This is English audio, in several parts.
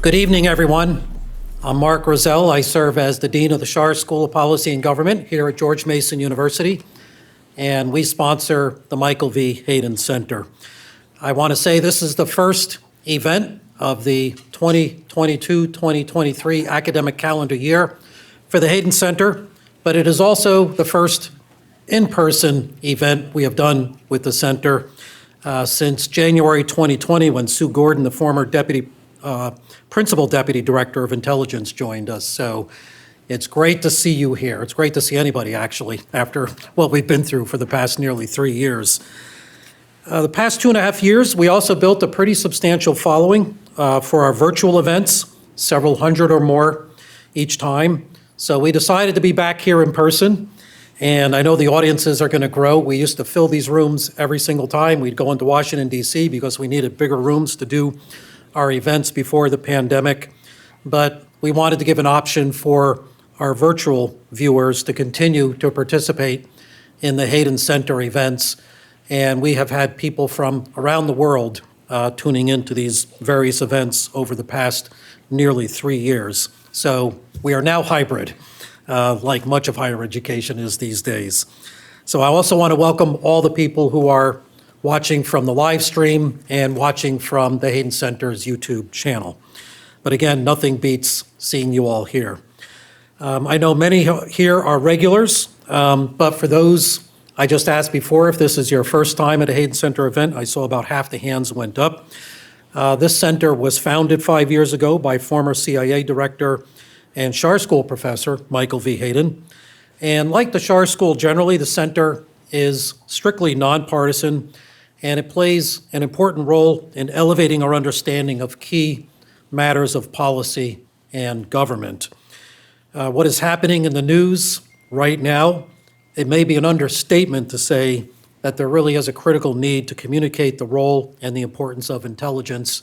Good evening, everyone. I'm Mark Rozelle. I serve as the Dean of the Schar School of Policy and Government here at George Mason University, and we sponsor the Michael V. Hayden Center. I want to say this is the first event of the 2022-2023 academic calendar year for the Hayden Center, but it is also the first in-person event we have done with the center since January 2020, when Sue Gordon, the former Principal Deputy Director of Intelligence, joined us. So it's great to see you here. It's great to see anybody, actually, after what we've been through for the past nearly 3 years. The past 2.5 years, we also built a pretty substantial following for our virtual events, several hundred or more each time. So we decided to be back here in person, and I know the audiences are going to grow. We used to fill these rooms every single time. We'd go into Washington, D.C. because we needed bigger rooms to do our events before the pandemic. But we wanted to give an option for our virtual viewers to continue to participate in the Hayden Center events. And we have had people from around the world tuning into these various events over the past nearly 3 years. So we are now hybrid, like much of higher education is these days. So I also want to welcome all the people who are watching from the live stream and watching from the Hayden Center's YouTube channel. But again, nothing beats seeing you all here. I know many here are regulars, but for those, I just asked before if this is your first time at a Hayden Center event. I saw about half the hands went up. This center was founded 5 years ago by former CIA Director and Schar School Professor Michael V. Hayden. And like the Schar School generally, the center is strictly nonpartisan, and it plays an important role in elevating our understanding of key matters of policy and government. What is happening in the news right now, it may be an understatement to say that there really is a critical need to communicate the role and the importance of intelligence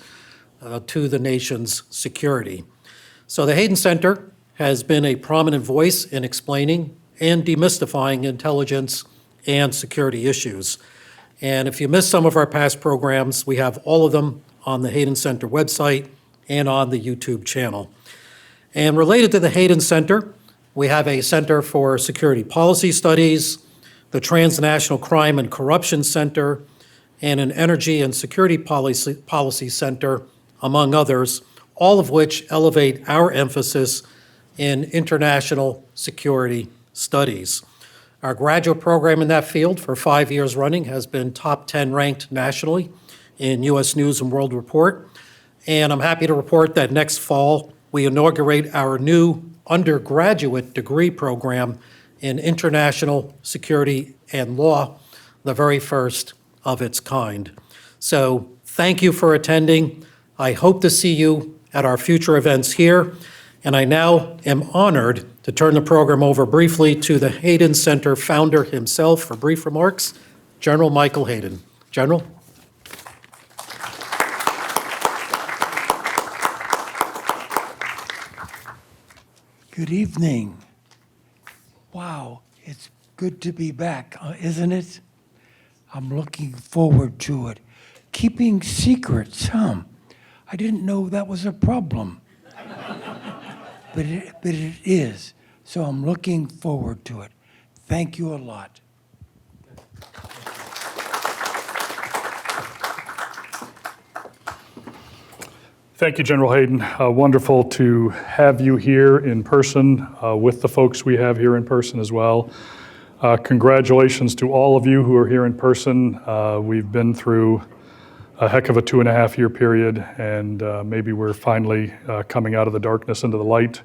to the nation's security. So the Hayden Center has been a prominent voice in explaining and demystifying intelligence and security issues. And if you missed some of our past programs, we have all of them on the Hayden Center website and on the YouTube channel. And related to the Hayden Center, we have a Center for Security Policy Studies, the Transnational Crime and Corruption Center, and an Energy and Security Policy Center, among others, all of which elevate our emphasis in international security studies. Our graduate program in that field for 5 years running has been top 10 ranked nationally in U.S. News and World Report. And I'm happy to report that next fall, we inaugurate our new undergraduate degree program in international security and law, the very first of its kind. So thank you for attending. I hope to see you at our future events here. And I now am honored to turn the program over briefly to the Hayden Center founder himself for brief remarks, General Michael Hayden. General? Good evening. Wow, it's good to be back, isn't it? I'm looking forward to it. Keeping secrets, huh? I didn't know that was a problem. But it is, so I'm looking forward to it. Thank you a lot. Thank you, General Hayden. Wonderful to have you here in person with the folks we have here in person as well. Congratulations to all of you who are here in person. We've been through a heck of a 2.5-year period, and maybe we're finally coming out of the darkness into the light.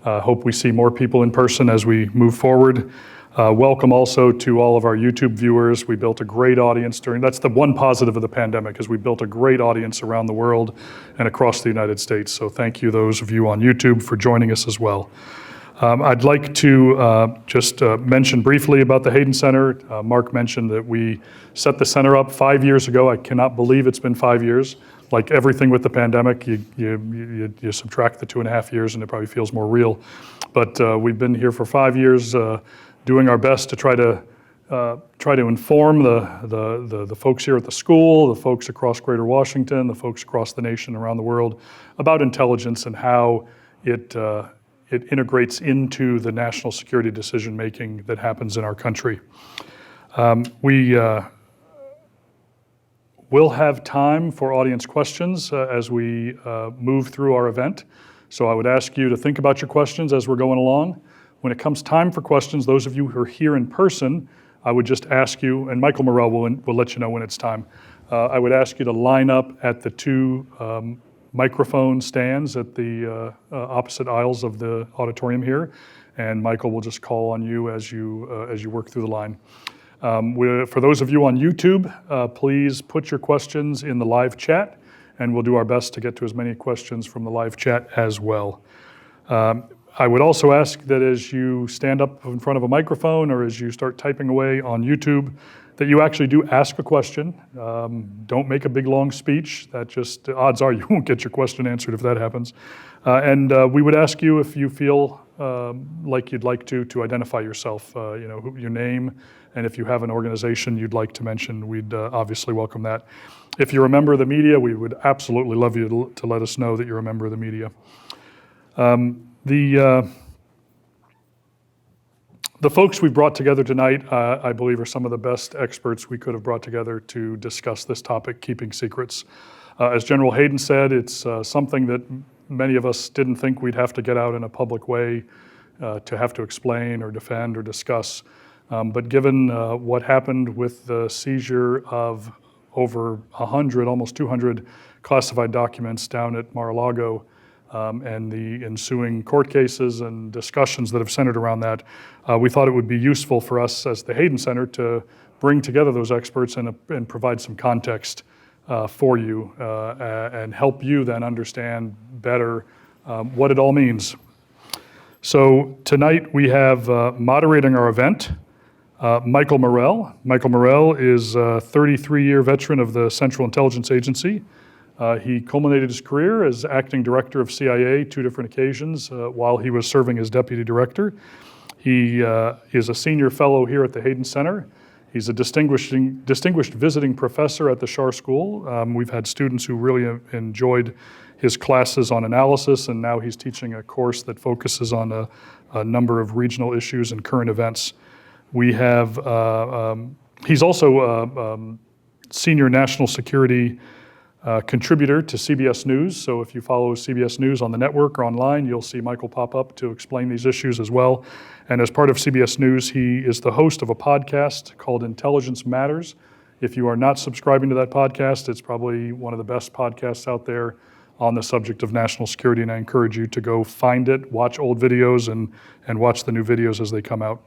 Hope we see more people in person as we move forward. Welcome also to all of our YouTube viewers. We built a great audience that's the one positive of the pandemic, is we built a great audience around the world and across the United States. So thank you, those of you on YouTube, for joining us as well. I'd like to just mention briefly about the Hayden Center. Mark mentioned that we set the center up 5 years ago. I cannot believe it's been 5 years. Like everything with the pandemic, you subtract the 2.5 years and it probably feels more real. But we've been here for 5 years doing our best to try to try to inform the folks here at the school, the folks across Greater Washington, the folks across the nation, around the world, about intelligence and how it integrates into the national security decision-making that happens in our country. We will have time for audience questions as we move through our event. So I would ask you to think about your questions as we're going along. When it comes time for questions, those of you who are here in person, I would just ask you, and Michael Morell will let you know when it's time. I would ask you to line up at the two microphone stands at the opposite aisles of the auditorium here, and Michael will just call on you as you work through the line. For those of you on YouTube, please put your questions in the live chat, and we'll do our best to get to as many questions from the live chat as well. I would also ask that as you stand up in front of a microphone or as you start typing away on YouTube, that you actually do ask a question. Don't make a big long speech. That just, odds are you won't get your question answered if that happens. And we would ask you if you feel like you'd like to identify yourself, your name, and if you have an organization you'd like to mention, we'd obviously welcome that. If you're a member of the media, we would absolutely love you to let us know that you're a member of the media. The folks we've brought together tonight, I believe, are some of the best experts we could have brought together to discuss this topic, keeping secrets. As General Hayden said, it's something that many of us didn't think we'd have to get out in a public way to have to explain or defend or discuss. But given what happened with the seizure of over 100, almost 200 classified documents down at Mar-a-Lago, and the ensuing court cases and discussions that have centered around that, we thought it would be useful for us as the Hayden Center to bring together those experts and provide some context for you and help you then understand better what it all means. So tonight we have moderating our event, Michael Morell. Michael Morell is a 33-year veteran of the Central Intelligence Agency. He culminated his career as acting director of CIA 2 different occasions while he was serving as deputy director. He is a senior fellow here at the Hayden Center. He's a distinguished visiting professor at the Schar School. We've had students who really enjoyed his classes on analysis, and now he's teaching a course that focuses on a number of regional issues and current events. We have, he's also a senior national security contributor to CBS News. So if you follow CBS News on the network or online, you'll see Michael pop up to explain these issues as well. And as part of CBS News, he is the host of a podcast called Intelligence Matters. If you are not subscribing to that podcast, it's probably one of the best podcasts out there on the subject of national security, and I encourage you to go find it, watch old videos, and watch the new videos as they come out.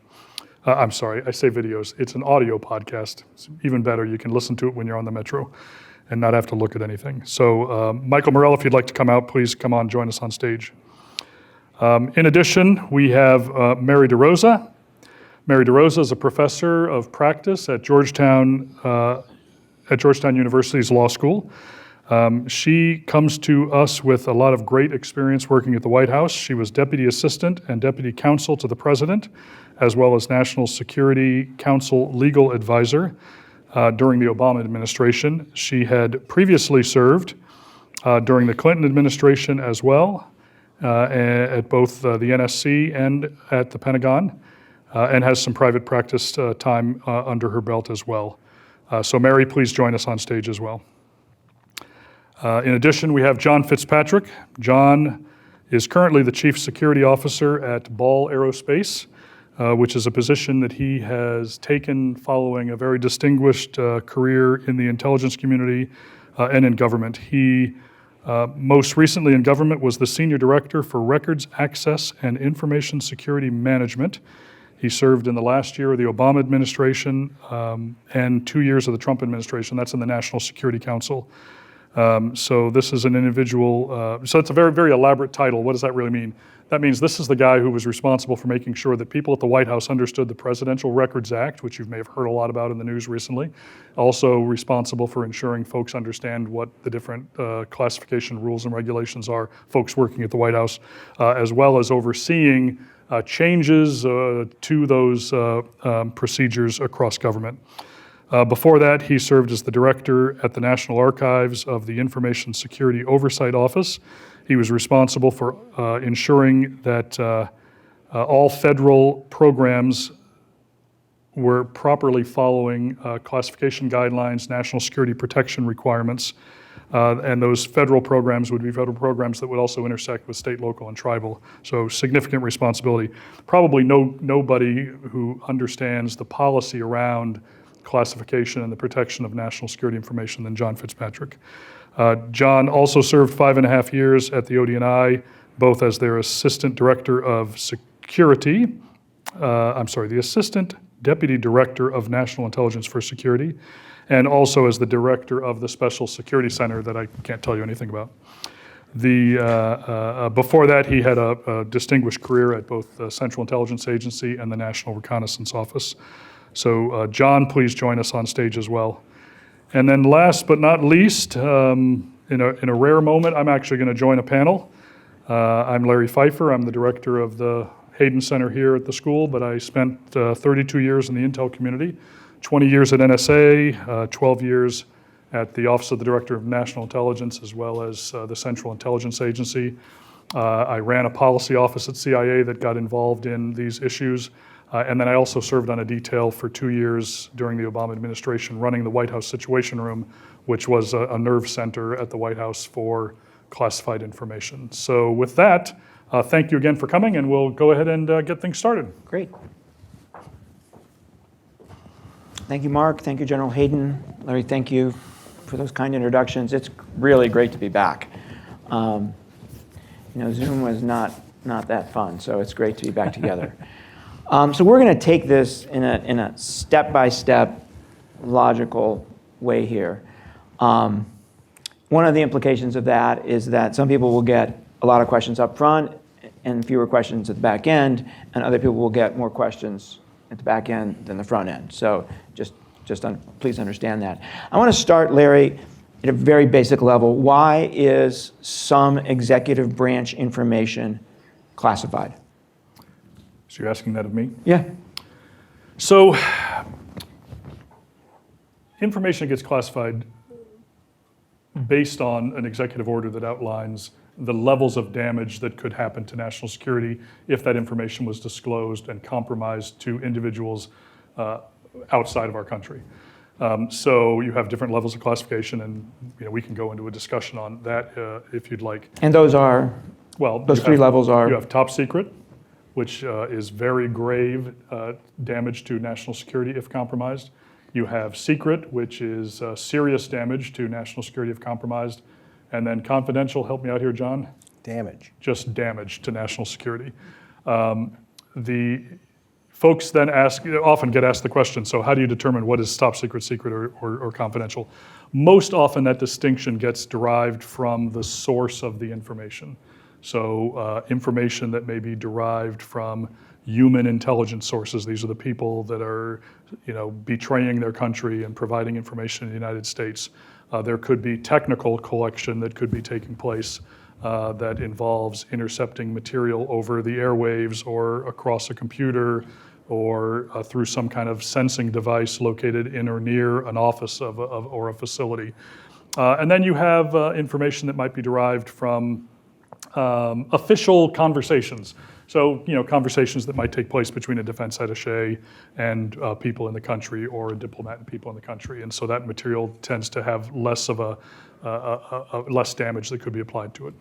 I'm sorry, I say videos. It's an audio podcast. It's even better. You can listen to it when you're on the metro and not have to look at anything. So Michael Morell, if you'd like to come out, please come on, join us on stage. In addition, we have Mary DeRosa. Mary DeRosa is a professor of practice at Georgetown University's Law School. She comes to us with a lot of great experience working at the White House. She was deputy assistant and deputy counsel to the president, as well as National Security Council legal advisor during the Obama administration. She had previously served during the Clinton administration as well, at both the NSC and at the Pentagon, and has some private practice time under her belt as well. So Mary, please join us on stage as well. In addition, we have John Fitzpatrick. John is currently the Chief Security Officer at Ball Aerospace, which is a position that he has taken following a very distinguished career in the intelligence community and in government. He most recently in government was the Senior Director for Records Access and Information Security Management. He served in the last year of the Obama administration and 2 years of the Trump administration. That's in the National Security Council. So this is an individual, so it's a very, very elaborate title. What does that really mean? That means this is the guy who was responsible for making sure that people at the White House understood the Presidential Records Act, which you may have heard a lot about in the news recently. Also responsible for ensuring folks understand what the different classification rules and regulations are, folks working at the White House, as well as overseeing changes to those procedures across government. Before that, he served as the director at the National Archives of the Information Security Oversight Office. He was responsible for ensuring that all federal programs were properly following classification guidelines, national security protection requirements, and those federal programs would be federal programs that would also intersect with state, local, and tribal. So significant responsibility. Probably nobody who understands the policy around classification and the protection of national security information than John Fitzpatrick. John also served 5.5 years at the ODNI, both as their Assistant Director of Security, the Assistant Deputy Director of National Intelligence for Security, and also as the Director of the Special Security Center that I can't tell you anything about. Before that, he had a distinguished career at both the Central Intelligence Agency and the National Reconnaissance Office. So John, please join us on stage as well. And then last but not least, in a rare moment, I'm actually going to join a panel. I'm Larry Pfeiffer. I'm the director of the Hayden Center here at the school, but I spent 32 years in the intel community, 20 years at NSA, 12 years at the Office of the Director of National Intelligence, as well as the Central Intelligence Agency. I ran a policy office at CIA that got involved in these issues. And then I also served on a detail for 2 years during the Obama administration, running the White House Situation Room, which was a nerve center at the White House for classified information. So with that, thank you again for coming, and we'll go ahead and get things started. Great. Thank you, Mark. Thank you, General Hayden. Larry, thank you for those kind introductions. It's really great to be back. Zoom was not that fun, so it's great to be back together. So we're going to take this in a step-by-step, logical way here. One of the implications of that is that some people will get a lot of questions up front and fewer questions at the back end, and other people will get more questions at the back end than the front end. So please understand that. I want to start, Larry, at a very basic level. Why is some executive branch information classified? So you're asking that of me? Yeah. So information gets classified based on an executive order that outlines the levels of damage that could happen to national security if that information was disclosed and compromised to individuals outside of our country. So you have different levels of classification, and we can go into a discussion on that if you'd like. And those are? Well, those three levels are? You have top secret, which is very grave damage to national security if compromised. You have secret, which is serious damage to national security if compromised. And then confidential, help me out here, John? Damage. Just damage to national security. The folks then often get asked the question, so how do you determine what is top secret, secret, or confidential? Most often that distinction gets derived from the source of the information. So information that may be derived from human intelligence sources. These are the people that are, betraying their country and providing information in the United States. There could be technical collection that could be taking place that involves intercepting material over the airwaves or across a computer or through some kind of sensing device located in or near an office or a facility. And then you have information that might be derived from official conversations. So, conversations that might take place between a defense attaché and people in the country, or a diplomat and people in the country. And so that material tends to have less of less damage that could be applied to it.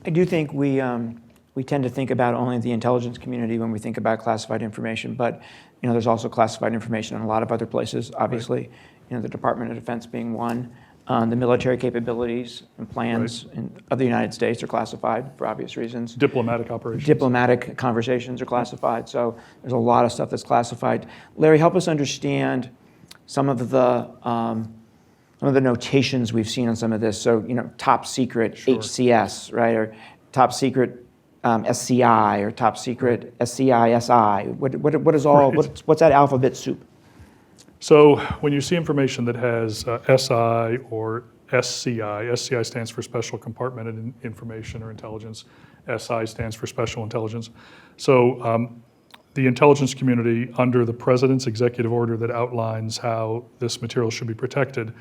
I do think we tend to think about only the intelligence community when we think about classified information, but there's also classified information in a lot of other places, obviously. Right. The Department of Defense being one. The military capabilities and plans of the United States are classified for obvious reasons. Diplomatic operations. Diplomatic conversations are classified. So there's a lot of stuff that's classified. Larry, help us understand some of the notations we've seen on some of this. So top secret, Sure. HCS, right, or top secret SCI or top secret SCI, SI? What is all, what's that alphabet soup? So when you see information that has SI or SCI, SCI stands for Special Compartmented Information or Intelligence, SI stands for Special Intelligence. So the intelligence community, under the President's executive order that outlines how this material should be protected,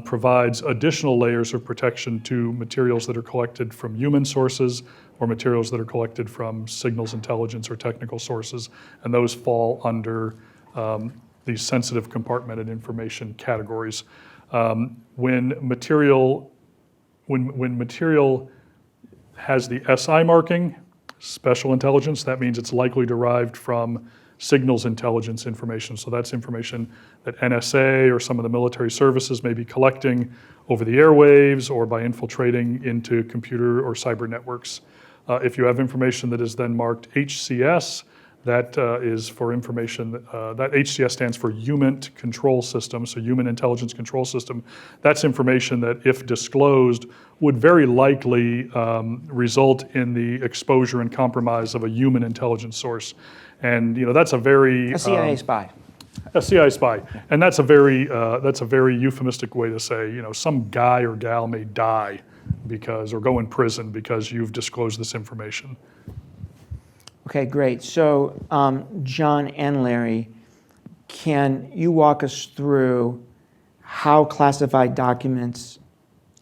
provides additional layers of protection to materials that are collected from human sources or materials that are collected from signals intelligence or technical sources, and those fall under these sensitive compartmented information categories. When material has the SI marking, special intelligence, that means it's likely derived from signals intelligence information. So that's information that NSA or some of the military services may be collecting over the airwaves or by infiltrating into computer or cyber networks. If you have information that is then marked HCS, that is for information, that HCS stands for Human Control System, so Human Intelligence Control System. That's information that, if disclosed, would very likely result in the exposure and compromise of a human intelligence source. And that's a very... A CIA spy. A CIA spy. And that's a very euphemistic way to say, some guy or gal may die or go in prison because you've disclosed this information. Okay, great. So, John and Larry, can you walk us through how classified documents,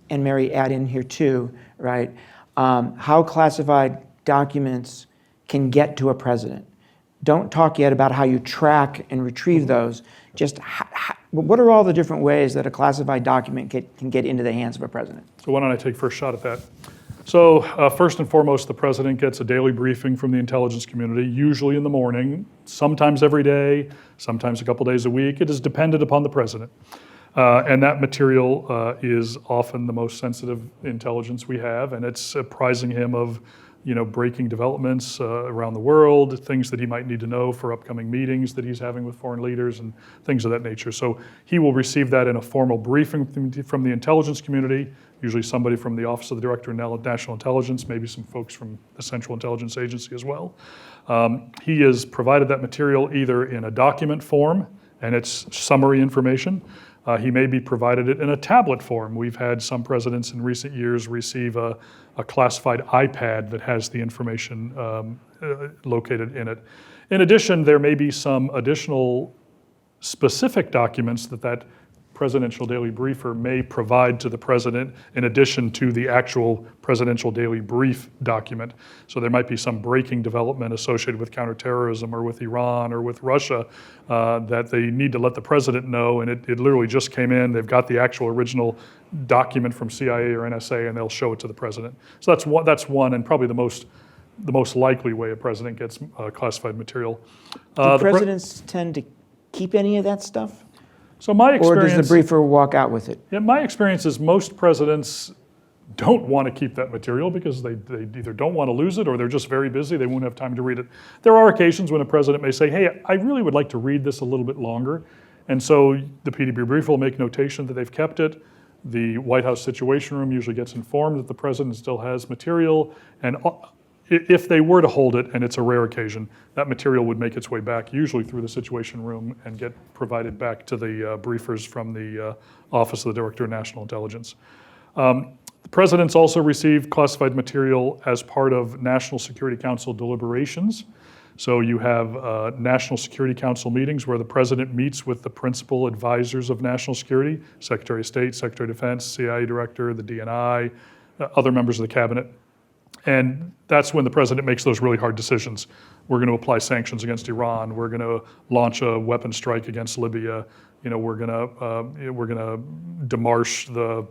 and Mary, add in here too, right? How classified documents can get to a president? Don't talk yet about how you track and retrieve those. Just what are all the different ways that a classified document can get into the hands of a president? So why don't I take first shot at that? So first and foremost, the president gets a daily briefing from the intelligence community, usually in the morning, sometimes every day, sometimes a couple days a week. It is dependent upon the president. And that material is often the most sensitive intelligence we have, and it's apprising him of breaking developments around the world, things that he might need to know for upcoming meetings that he's having with foreign leaders and things of that nature. So he will receive that in a formal briefing from the intelligence community, usually somebody from the Office of the Director of National Intelligence, maybe some folks from the Central Intelligence Agency as well. He is provided that material either in a document form, and it's summary information. He may be provided it in a tablet form. We've had some presidents in recent years receive a classified iPad that has the information located in it. In addition, there may be some additional specific documents that presidential daily briefer may provide to the president in addition to the actual presidential daily brief document. So there might be some breaking development associated with counterterrorism or with Iran or with Russia that they need to let the president know, and it literally just came in. They've got the actual original document from CIA or NSA, and they'll show it to the president. So that's one, and probably the most likely way a president gets classified material. Do presidents tend to keep any of that stuff? So my experience, or does the briefer walk out with it? Yeah, my experience is most presidents don't want to keep that material because they either don't want to lose it or they're just very busy. They won't have time to read it. There are occasions when a president may say, hey, I really would like to read this a little bit longer. And so the PDB briefer will make notation that they've kept it. The White House Situation Room usually gets informed that the president still has material. And if they were to hold it, and it's a rare occasion, that material would make its way back, usually through the Situation Room, and get provided back to the briefers from the Office of the Director of National Intelligence. The presidents also receive classified material as part of National Security Council deliberations. So you have National Security Council meetings where the president meets with the principal advisors of national security, Secretary of State, Secretary of Defense, CIA Director, the DNI, other members of the cabinet. And that's when the president makes those really hard decisions. We're going to apply sanctions against Iran. We're going to launch a weapon strike against Libya. We're going to demarche the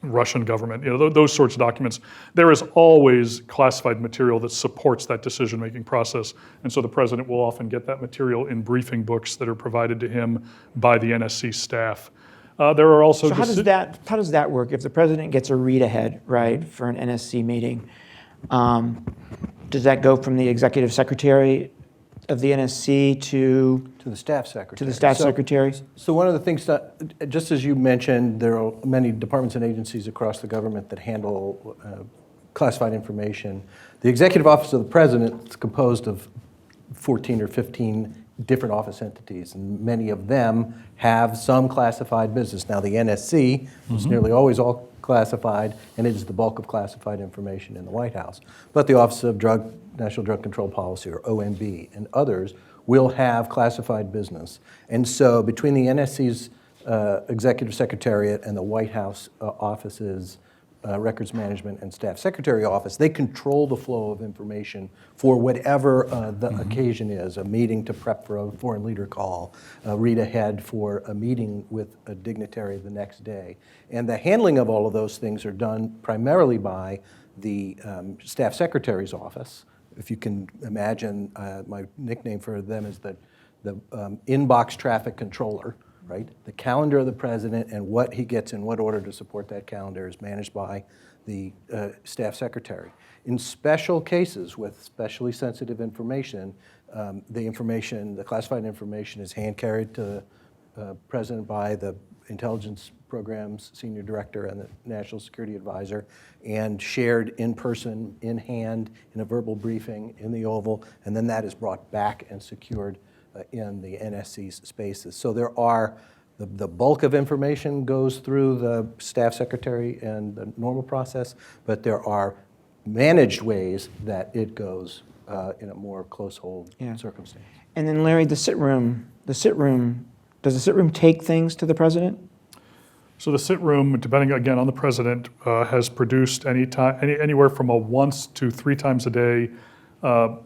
Russian government. Those sorts of documents. There is always classified material that supports that decision-making process, and so the president will often get that material in briefing books that are provided to him by the NSC staff. There are also. So how does that work? If the president gets a read ahead, right, for an NSC meeting, does that go from the executive secretary of the NSC to the staff secretary? To the staff secretary. So one of the things that, just as you mentioned, there are many departments and agencies across the government that handle classified information. The Executive Office of the President is composed of 14 or 15 different office entities, and many of them have some classified business. Now, the NSC is nearly always all classified, and it is the bulk of classified information in the White House. But the Office of National Drug Control Policy, or ONB, and others will have classified business. And so between the NSC's Executive Secretariat and the White House office's Records Management and Staff Secretary Office, they control the flow of information for whatever the occasion is, a meeting to prep for a foreign leader call, read ahead for a meeting with a dignitary the next day. And the handling of all of those things are done primarily by the Staff Secretary's Office. If you can imagine, my nickname for them is the inbox traffic controller. Right? The calendar of the president and what he gets in what order to support that calendar is managed by the staff secretary. In special cases with specially sensitive information, the classified information is hand-carried to the president by the intelligence programs senior director and the national security advisor, and shared in person, in hand, in a verbal briefing in the Oval, and then that is brought back and secured in the NSC's spaces. So there are, the bulk of information goes through the staff secretary and the normal process, but there are managed ways that it goes in a more close hold circumstance. And then Larry, does the sit room take things to the president? So the sit room, depending again on the president, has produced anywhere from a once to 3 times a day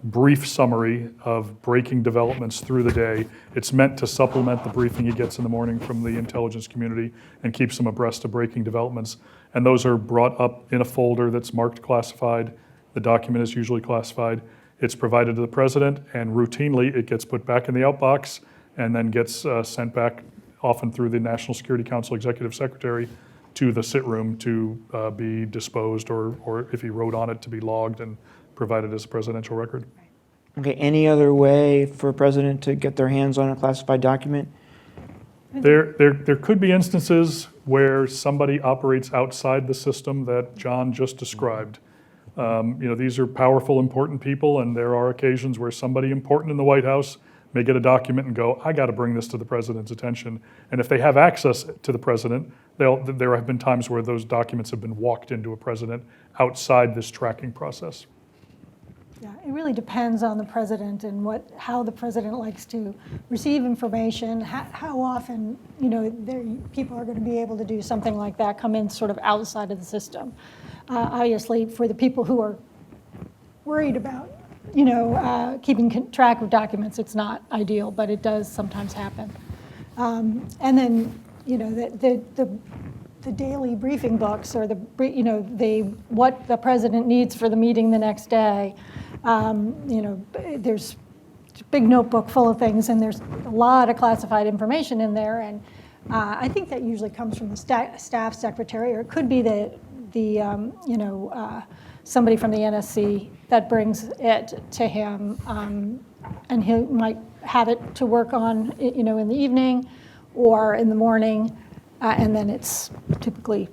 brief summary of breaking developments through the day. It's meant to supplement the briefing he gets in the morning from the intelligence community and keeps him abreast of breaking developments. And those are brought up in a folder that's marked classified. The document is usually classified. It's provided to the president, and routinely it gets put back in the outbox and then gets sent back, often through the National Security Council Executive Secretary, to the sit room to be disposed, or if he wrote on it, to be logged and provided as a presidential record. Okay, any other way for a president to get their hands on a classified document? There could be instances where somebody operates outside the system that John just described. These are powerful, important people, and there are occasions where somebody important in the White House may get a document and go, I got to bring this to the president's attention. And if they have access to the president, there have been times where those documents have been walked into a president outside this tracking process. Yeah, it really depends on the president and how the president likes to receive information, how often, people are going to be able to do something like that, come in sort of outside of the system. Obviously, for the people who are worried about, keeping track of documents, it's not ideal, but it does sometimes happen. And then, the daily briefing books, or what the president needs for the meeting the next day. There's a big notebook full of things, and there's a lot of classified information in there. And I think that usually comes from the staff secretary, or it could be somebody from the NSC that brings it to him, and he might have it to work on, in the evening or in the morning. And then it's typically,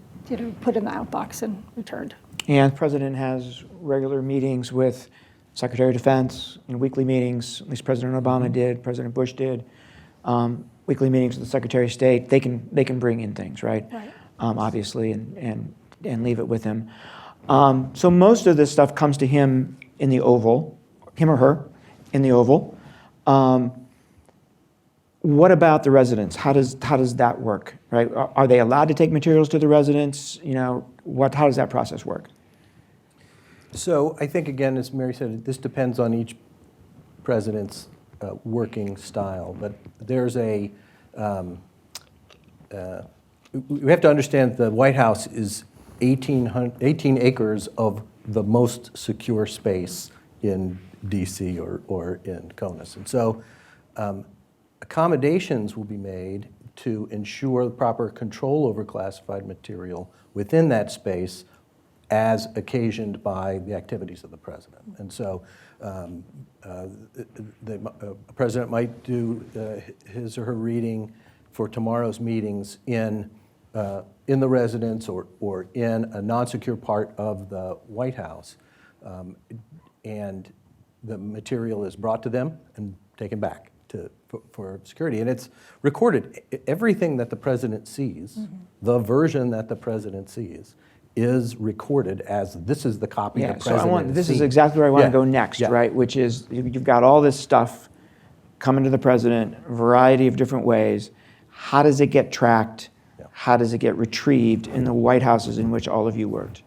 put in the outbox and returned. And the president has regular meetings with Secretary of Defense, weekly meetings. At least President Obama did, President Bush did. Weekly meetings with the Secretary of State. They can bring in things, right? Right. Obviously, and leave it with him. So most of this stuff comes to him in the Oval, him or her in the Oval. What about the residents? How does that work, right? Are they allowed to take materials to the residents? How does that process work? So I think, again, as Mary said, this depends on each president's working style. But there's we have to understand the White House is 18 acres of the most secure space in D.C. or in CONUS. And so accommodations will be made to ensure proper control over classified material within that space as occasioned by the activities of the president. And so the president might do his or her reading for tomorrow's meetings in the residence or in a non-secure part of the White House. And the material is brought to them and taken back for security. And it's recorded. Everything that the president sees, the version that the president sees, is recorded as this is the copy the Yeah, president so this is sees. exactly where I want to Yeah, go next, yeah. right? Which is, you've got all this stuff coming to the president, a variety of different ways. How does it get tracked? Yeah. How does it get retrieved in the White Houses in which all of you worked?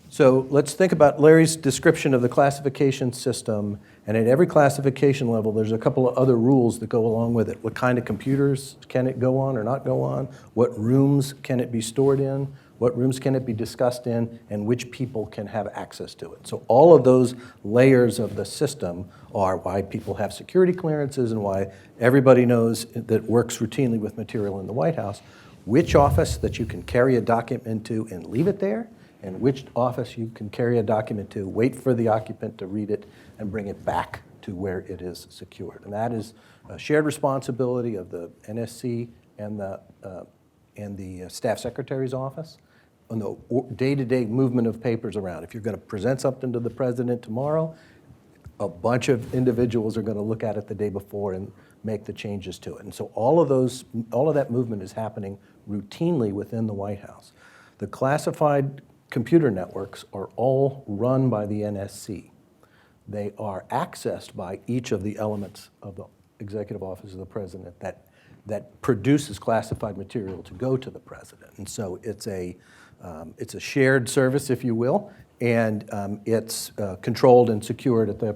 So let's think about Larry's description of the classification system. And at every classification level, there's a couple of other rules that go along with it. What kind of computers can it go on or not go on? What rooms can it be stored in? What rooms can it be discussed in? And which people can have access to it? So all of those layers of the system are why people have security clearances and why everybody knows that works routinely with material in the White House, which office that you can carry a document into and leave it there, and which office you can carry a document to, wait for the occupant to read it, and bring it back to where it is secured. And that is a shared responsibility of the NSC and the staff secretary's office on the day-to-day movement of papers around. If you're going to present something to the president tomorrow, a bunch of individuals are going to look at it the day before and make the changes to it. And so all of that movement is happening routinely within the White House. The classified computer networks are all run by the NSC. They are accessed by each of the elements of the Executive Office of the President that produces classified material to go to the President. And so it's a shared service, if you will, and it's controlled and secured at the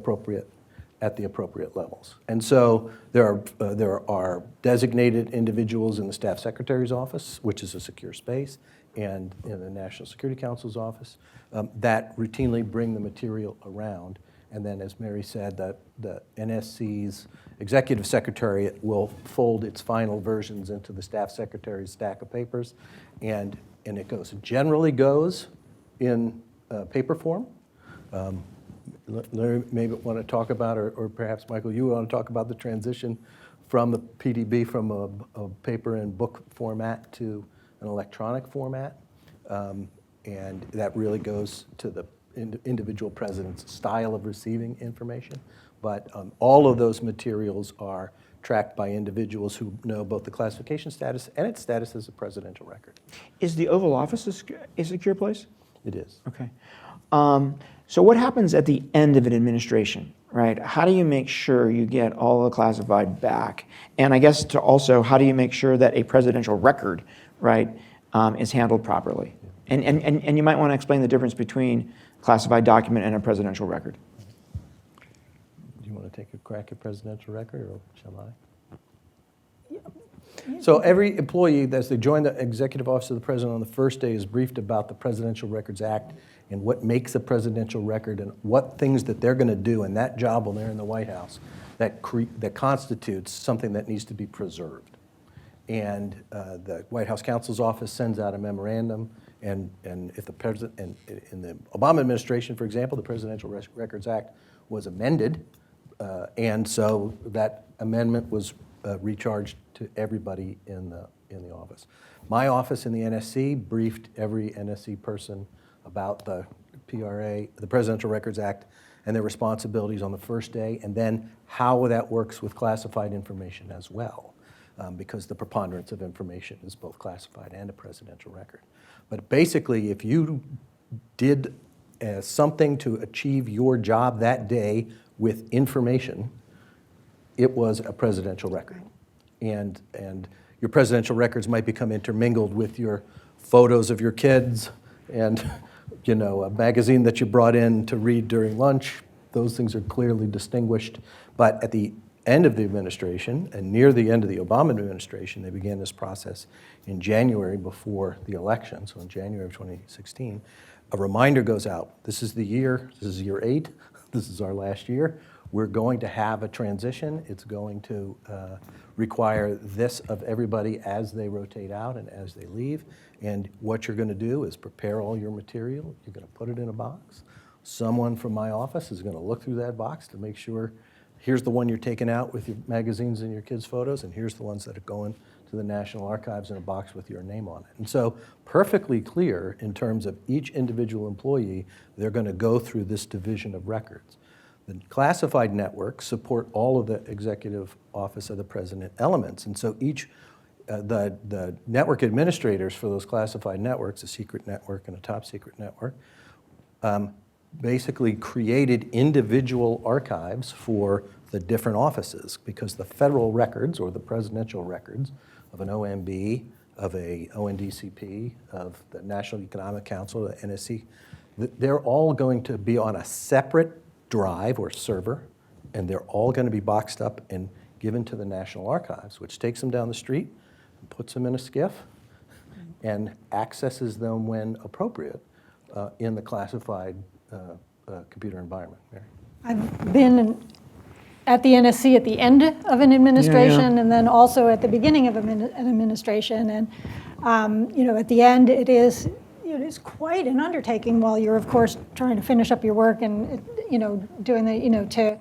appropriate levels. And so there are designated individuals in the Staff Secretary's office, which is a secure space, and in the National Security Council's office that routinely bring the material around. And then, as Mary said, the NSC's Executive Secretariat will fold its final versions into the Staff Secretary's stack of papers, and it generally goes in paper form. Larry maybe want to talk about, or perhaps Michael, you want to talk about the transition from the PDB from a paper and book format to an electronic format, and that really goes to the individual president's style of receiving information. But all of those materials are tracked by individuals who know both the classification status and its status as a presidential record. Is the Oval Office a secure place? It is. Okay. So what happens at the end of an administration, right? How do you make sure you get all the classified back? And I guess also, how do you make sure that a presidential record, right, is handled properly? And you might want to explain the difference between classified document and a presidential record. Do you want to take a crack at presidential record, or shall I? So every employee, as they join the Executive Office of the President on the first day, is briefed about the Presidential Records Act and what makes a presidential record and what things that they're going to do in that job when they're in the White House that constitutes something that needs to be preserved. And the White House counsel's office sends out a memorandum, and if the president, and in the Obama administration, for example, the Presidential Records Act was amended, and so that amendment was recharged to everybody in the office. My office in the NSC briefed every NSC person about the PRA, the Presidential Records Act, and their responsibilities on the first day, and then how that works with classified information as well, because the preponderance of information is both classified and a presidential record. But basically, if you did something to achieve your job that day with information, it was a presidential record. And your presidential records might become intermingled with your photos of your kids and a magazine that you brought in to read during lunch. Those things are clearly distinguished. But at the end of the administration, and near the end of the Obama administration, they began this process in January before the election, so in January of 2016, a reminder goes out. This is year 8, this is our last year. We're going to have a transition. It's going to require this of everybody as they rotate out and as they leave. And what you're going to do is prepare all your material. You're going to put it in a box. Someone from my office is going to look through that box to make sure, here's the one you're taking out with your magazines and your kids' photos, and here's the ones that are going to the National Archives in a box with your name on it. And so perfectly clear in terms of each individual employee, they're going to go through this division of records. The classified networks support all of the Executive Office of the President elements. And so each, the network administrators for those classified networks, a secret network and a top secret network, basically created individual archives for the different offices, because the federal records or the presidential records of an OMB, of a ONDCP, of the National Economic Council, the NSC, they're all going to be on a separate drive or server, and they're all going to be boxed up and given to the National Archives, which takes them down the street and puts them in a skiff and accesses them when appropriate in the classified computer environment. Mary? I've been at the NSC at the end of an administration, and then also at the beginning of an administration. And at the end, it is quite an undertaking while you're, of course, trying to finish up your work and doing the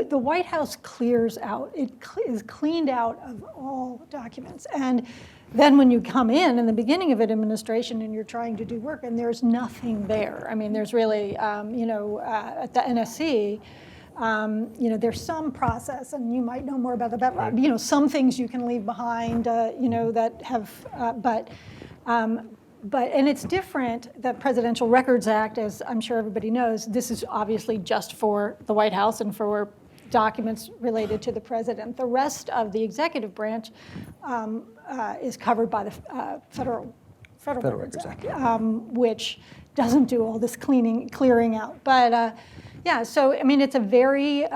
the White House clears out. It is cleaned out of all documents. And then when you come in the beginning of an administration and you're trying to do work and there's nothing there. I mean, there's really, at the NSC, there's some process, and you might know more about that. Right. Some things you can leave behind, that have, and it's different. The Presidential Records Act, as I'm sure everybody knows, this is obviously just for the White House and for documents related to the president. The rest of the executive branch is covered by the Federal Records Act, which doesn't do all this clearing out. But so I mean, it's a very,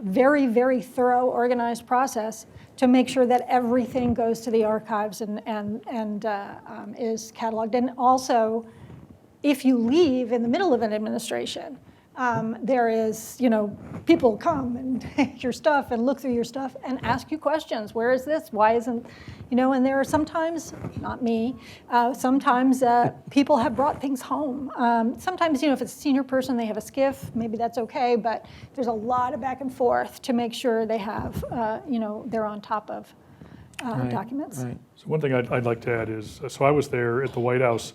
very, very thorough, organized process to make sure that everything goes to the archives and is cataloged. And also, if you leave in the middle of an administration, there is, people come and take your stuff and look through your stuff and ask you questions. Where is this? Why isn't, and there are sometimes, not me, sometimes people have brought things home. Sometimes, if it's a senior person, they have a skiff, maybe that's okay, but there's a lot of back and forth to make sure they have, they're on top of documents. Right. So one thing I'd like to add is, so I was there at the White House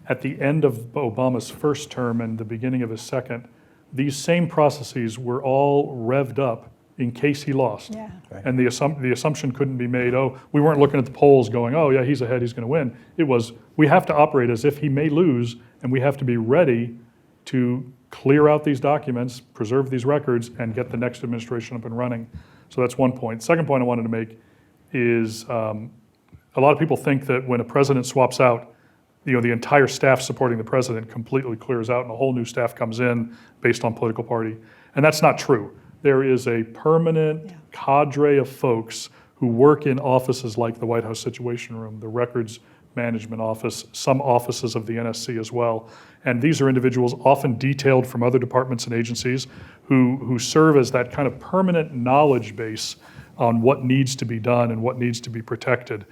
at the end of Obama's first term and the beginning of his second. These same processes were all revved up in case he lost. Yeah. Right. And the assumption couldn't be made, we weren't looking at the polls going, oh yeah, he's ahead, he's going to win. It was, we have to operate as if he may lose, and we have to be ready to clear out these documents, preserve these records, and get the next administration up and running. So that's one point. Second point I wanted to make is a lot of people think that when a president swaps out, the entire staff supporting the president completely clears out and a whole new staff comes in based on political party. And that's not true. There is a permanent cadre of folks who work in offices like the White House Situation Room, the Records Management Office, some offices of the NSC as well. And these are individuals often detailed from other departments and agencies who serve as that kind of permanent knowledge base on what needs to be done and what needs to be protected.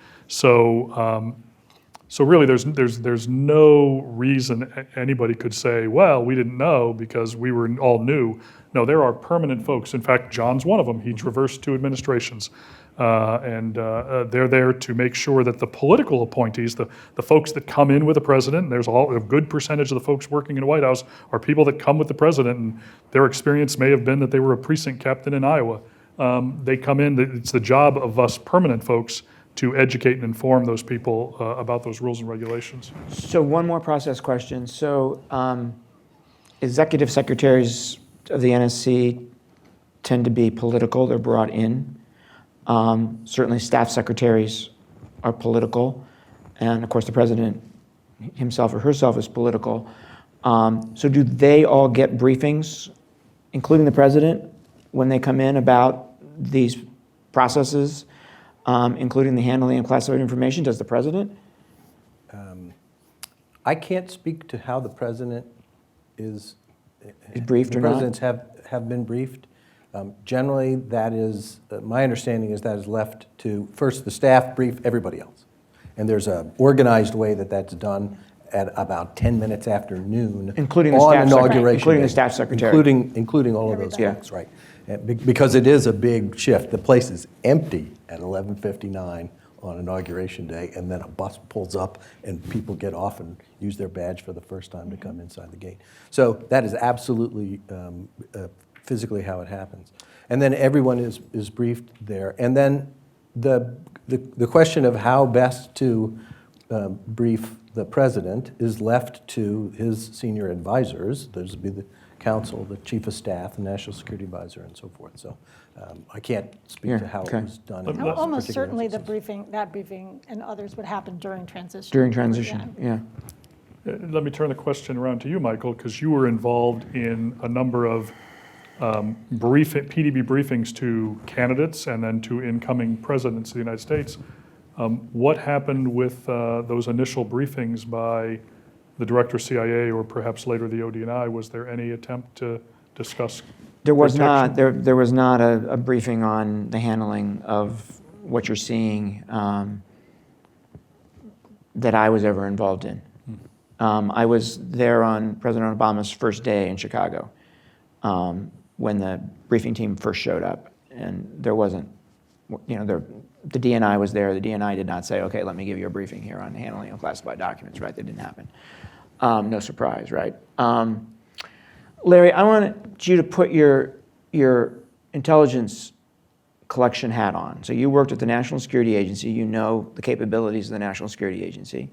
So really, there's no reason anybody could say, well, we didn't know because we were all new. No, there are permanent folks. In fact, John's one of them. He traversed 2 administrations. And they're there to make sure that the political appointees, the folks that come in with the president, and there's a good percentage of the folks working in the White House are people that come with the president, and their experience may have been that they were a precinct captain in Iowa. They come in, it's the job of us permanent folks to educate and inform those people about those rules and regulations. So one more process question. So executive secretaries of the NSC tend to be political. They're brought in. Certainly staff secretaries are political. And of course, the president himself or herself is political. So do they all get briefings, including the president, when they come in about these processes? Including the handling of classified information? Does the president? I can't speak to how the president is briefed or not? The presidents have been briefed. Generally, that is, my understanding is that is left to, first the staff brief everybody else. And there's an organized way that that's done at about 10 minutes after noon. Including the on staff secretary, inauguration including the day. staff secretary. Including all of those Everybody. folks, right. Because it is a big shift. The place is empty at 11:59 on inauguration day, and then a bus pulls up and people get off and use their badge for the first time to come inside the gate. So that is absolutely physically how it happens. And then everyone is briefed there. And then the question of how best to brief the president is left to his senior advisors. Those would be the counsel, the chief of staff, the national security advisor, and so forth. So I can't speak Yeah, to how okay. it was done. in Almost particular certainly the instances. that briefing and others would happen during transition. During transition, yeah. Let me turn the question around to you, Michael, because you were involved in a number of PDB briefings to candidates and then to incoming presidents of the United States. What happened with those initial briefings by the director of CIA or perhaps later the ODNI? Was there any attempt to discuss There was not, protection? there was not a briefing on the handling of what you're seeing that I was ever involved in. I was there on President Obama's first day in Chicago when the briefing team first showed up, and there wasn't, the DNI was there. The DNI did not say, okay, let me give you a briefing here on handling of classified documents, right? That didn't happen. No surprise, right? Larry, I want you to put your intelligence collection hat on. So you worked at the National Security Agency. You know the capabilities of the National Security Agency.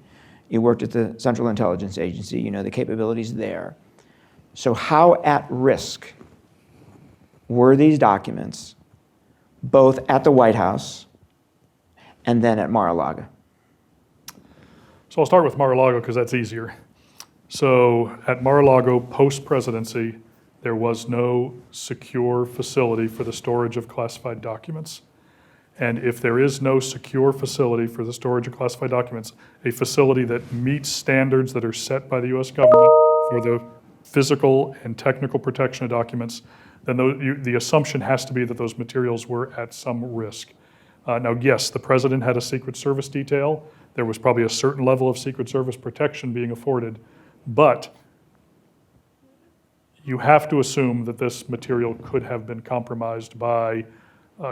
You worked at the Central Intelligence Agency. You know the capabilities there. So how at risk were these documents, both at the White House and then at Mar-a-Lago? So I'll start with Mar-a-Lago because that's easier. So at Mar-a-Lago post-presidency, there was no secure facility for the storage of classified documents. And if there is no secure facility for the storage of classified documents, a facility that meets standards that are set by the US government for the physical and technical protection of documents, then the assumption has to be that those materials were at some risk. Now, yes, the president had a Secret Service detail. There was probably a certain level of Secret Service protection being afforded, but you have to assume that this material could have been compromised by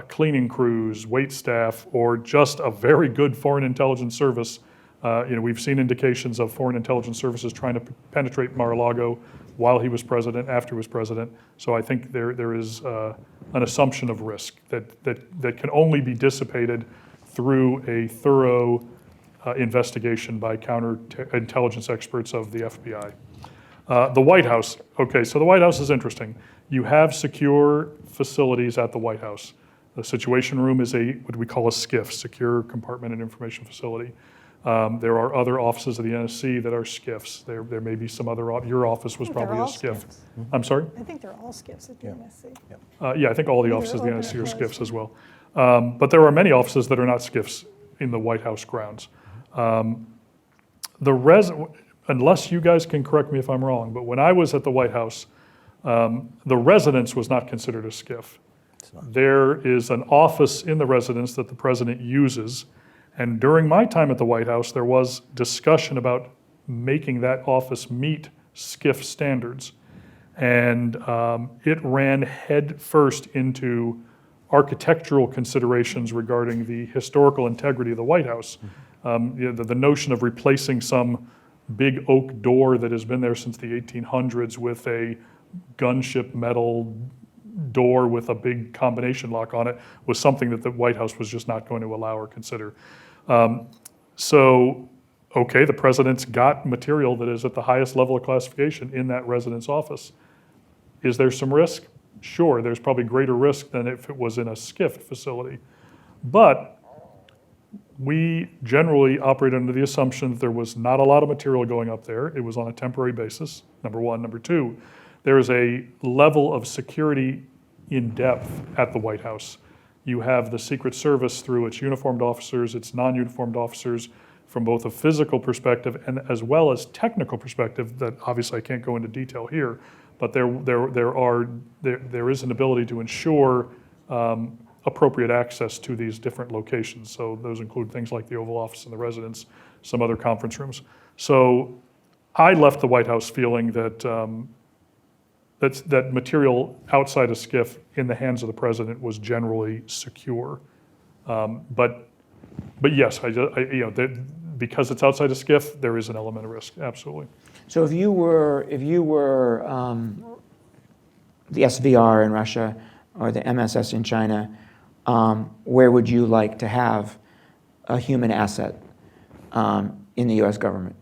cleaning crews, wait staff, or just a very good foreign intelligence service. We've seen indications of foreign intelligence services trying to penetrate Mar-a-Lago while he was president, after he was president. So I think there is an assumption of risk that can only be dissipated through a thorough investigation by counterintelligence experts of the FBI. The White House. Okay, so the White House is interesting. You have secure facilities at the White House. The Situation Room is what we call a SCIF, Secure Compartment and Information Facility. There are other offices of the NSC that are SCIFs. There may be some other, your office was I think they're probably a all SCIF. SCIFs. I'm sorry? I think they're all skips at the NSC. Yeah, I think all the Either offices of the open NSC or are closed. SCIFs as well. But there are many offices that are not SCIFs in the White House grounds. Unless you guys can correct me if I'm wrong, but when I was at the White House, the residence was not considered a SCIF. There is an office in the residence that the president uses, and during my time at the White House, there was discussion about making that office meet SCIF standards. And it ran head first into architectural considerations regarding the historical integrity of the White House. The notion of replacing some big oak door that has been there since the 1800s with a gunship metal door with a big combination lock on it was something that the White House was just not going to allow or consider. Okay, the president's got material that is at the highest level of classification in that residence office. Is there some risk? Sure, there's probably greater risk than if it was in a SCIF facility. But we generally operate under the assumption that there was not a lot of material going up there. It was on a temporary basis, number one. Number two, there is a level of security in depth at the White House. You have the Secret Service through its uniformed officers, its non-uniformed officers, from both a physical perspective and as well as technical perspective that obviously I can't go into detail here, but there is an ability to ensure appropriate access to these different locations. So those include things like the Oval Office and the residence, some other conference rooms. So I left the White House feeling that that material outside a SCIF in the hands of the president was generally secure. But yes, because it's outside a SCIF, there is an element of risk, absolutely. So if you were the SVR in Russia or the MSS in China, where would you like to have a human asset in the U.S. government?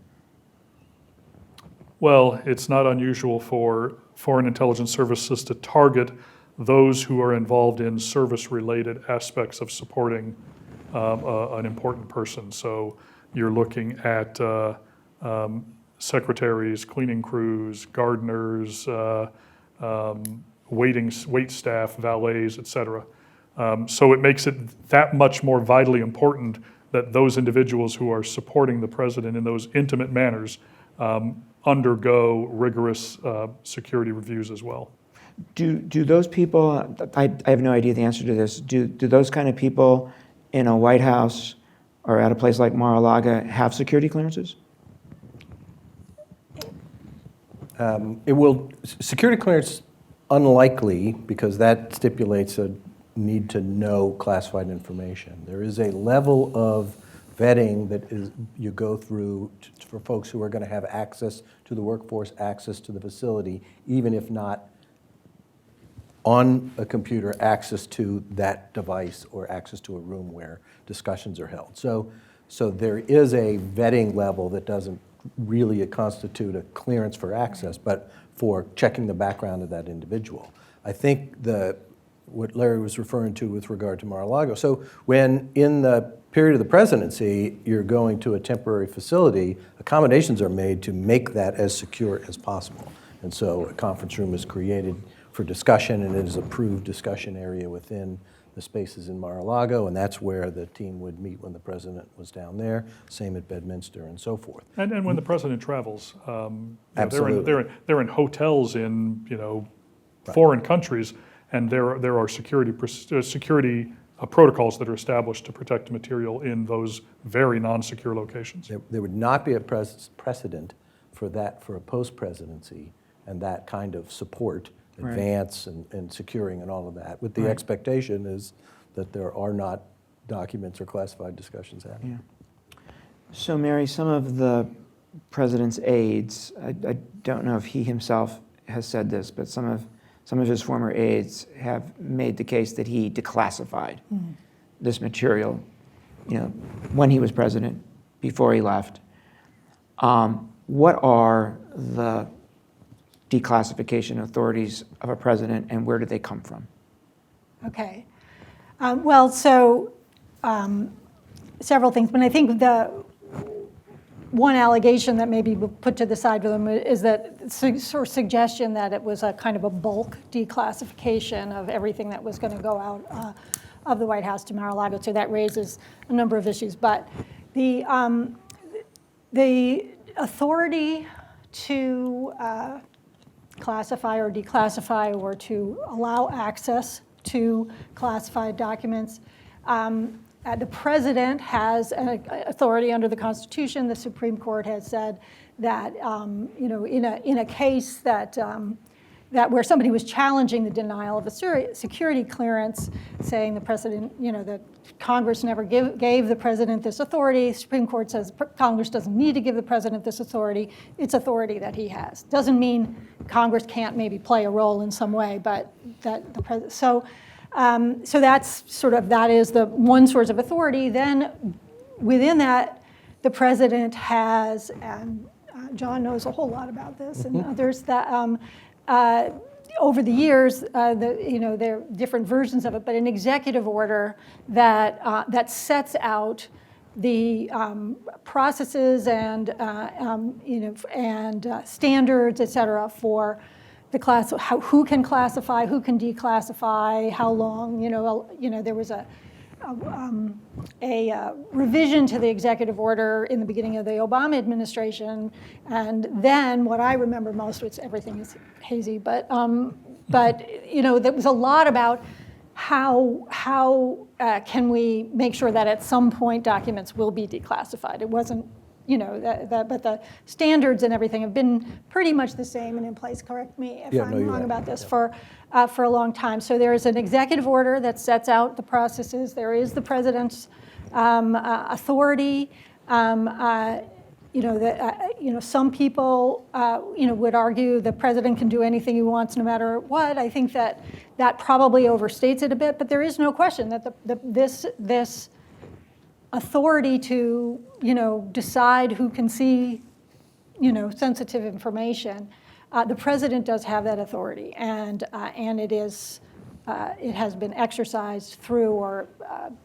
Well, it's not unusual for foreign intelligence services to target those who are involved in service-related aspects of supporting an important person. So you're looking at secretaries, cleaning crews, gardeners, wait staff, valets, et cetera. So it makes it that much more vitally important that those individuals who are supporting the president in those intimate manners undergo rigorous security reviews as well. Do those people, I have no idea the answer to this, do those kind of people in a White House or at a place like Mar-a-Lago have security clearances? Security clearance, unlikely, because that stipulates a need to know classified information. There is a level of vetting that you go through for folks who are going to have access to the workforce, access to the facility, even if not on a computer, access to that device or access to a room where discussions are held. So there is a vetting level that doesn't really constitute a clearance for access, but for checking the background of that individual. I think what Larry was referring to with regard to Mar-a-Lago. So when in the period of the presidency, you're going to a temporary facility, accommodations are made to make that as secure as possible. And so a conference room is created for discussion, and it is approved discussion area within the spaces in Mar-a-Lago, and that's where the team would meet when the president was down there, same at Bedminster and so forth. And when the president travels, Absolutely. they're in hotels in foreign countries, and there are security protocols that are established to protect the material in those very non-secure locations. There would not be a precedent for that for a post-presidency and that kind of support, advance and securing and all of that, with the expectation is that there are not documents or classified discussions happening. Yeah. So Mary, some of the president's aides, I don't know if he himself has said this, but some of his former aides have made the case that he declassified this material, when he was president, before he left. What are the declassification authorities of a president, and where do they come from? Okay. Several things, but I think the one allegation that maybe we'll put to the side of them is that sort of suggestion that it was a kind of a bulk declassification of everything that was going to go out of the White House to Mar-a-Lago. So that raises a number of issues. But the authority to classify or declassify or to allow access to classified documents. The president has an authority under the Constitution. The Supreme Court has said that in a case that where somebody was challenging the denial of a security clearance, saying the president, that Congress never gave the president this authority. Supreme Court says Congress doesn't need to give the president this authority. It's authority that he has. Doesn't mean Congress can't maybe play a role in some way, but that the president. So that is the one source of authority. Then within that, the president has, and John knows a whole lot about this, and others that. Over the years, there are different versions of it, but an executive order that sets out the processes and standards, et cetera, for the class, who can classify, who can declassify, how long. There was a revision to the executive order in the beginning of the Obama administration, and then what I remember most, which everything is hazy, but there was a lot about how can we make sure that at some point documents will be declassified. It wasn't but the standards and everything have been pretty much the same and in place, correct me if Yeah, I'm no, you're wrong right. about this, for a long time. So there is an executive order that sets out the processes. There is the president's authority. Some people, would argue the president can do anything he wants no matter what. I think that probably overstates it a bit, but there is no question that this authority to, decide who can see, sensitive information, the president does have that authority, and it has been exercised through or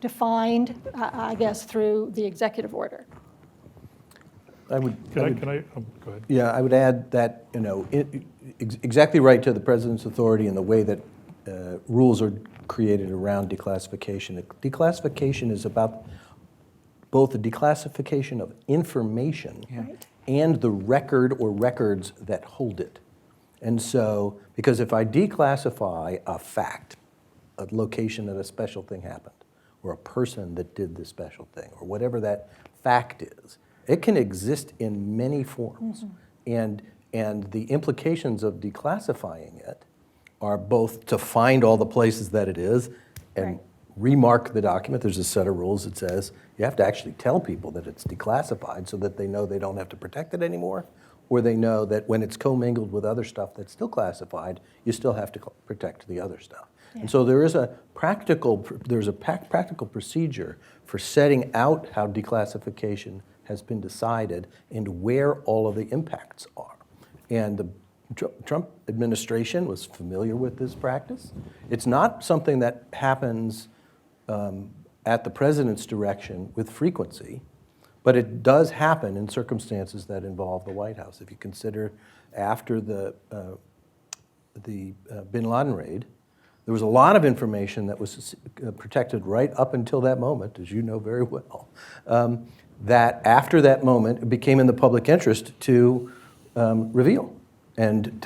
defined, I guess, through the executive order. I would, Can I, oh, go ahead. yeah, I would add that, exactly right to the president's authority and the way that rules are created around declassification. Declassification is about both the declassification of information Right. and the record or records that hold it. And so, because if I declassify a fact, a location that a special thing happened, or a person that did this special thing, or whatever that fact is, it can exist in many forms. And the implications of declassifying it are both to find all the places that it is and Right. remark the document. There's a set of rules that says you have to actually tell people that it's declassified so that they know they don't have to protect it anymore, or they know that when it's commingled with other stuff that's still classified, you still have to protect the other stuff. And so there is a practical procedure for setting out how declassification has been decided and where all of the impacts are. And the Trump administration was familiar with this practice. It's not something that happens at the president's direction with frequency, but it does happen in circumstances that involve the White House. If you consider after the bin Laden raid, there was a lot of information that was protected right up until that moment, as you know very well, that after that moment, it became in the public interest to reveal. And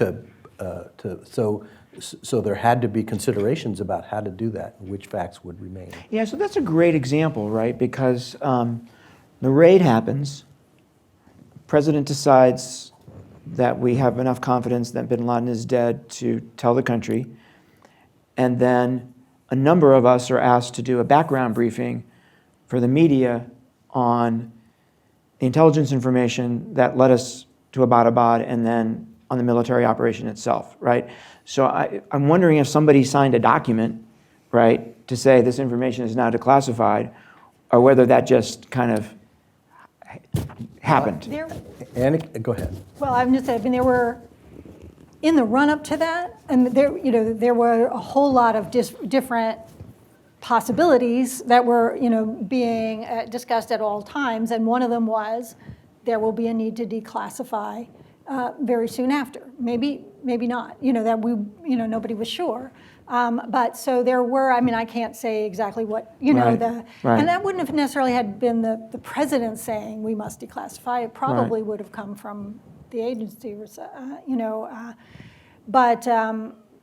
so there had to be considerations about how to do that and which facts would remain. Yeah, so that's a great example, right? Because the raid happens, president decides that we have enough confidence that bin Laden is dead to tell the country, and then a number of us are asked to do a background briefing for the media on the intelligence information that led us to Abbottabad and then on the military operation itself, right? So I'm wondering if somebody signed a document, right, to say this information is now declassified, or whether that just kind of happened. Go ahead. Well, I'm just saying, there were, in the run-up to that, and there were a whole lot of different possibilities that were, being discussed at all times, and one of them was there will be a need to declassify very soon after. Maybe not. That nobody was sure. But so there were. I can't say exactly what Right. and that wouldn't have necessarily had been the president saying we must declassify. It probably would have come from the agency,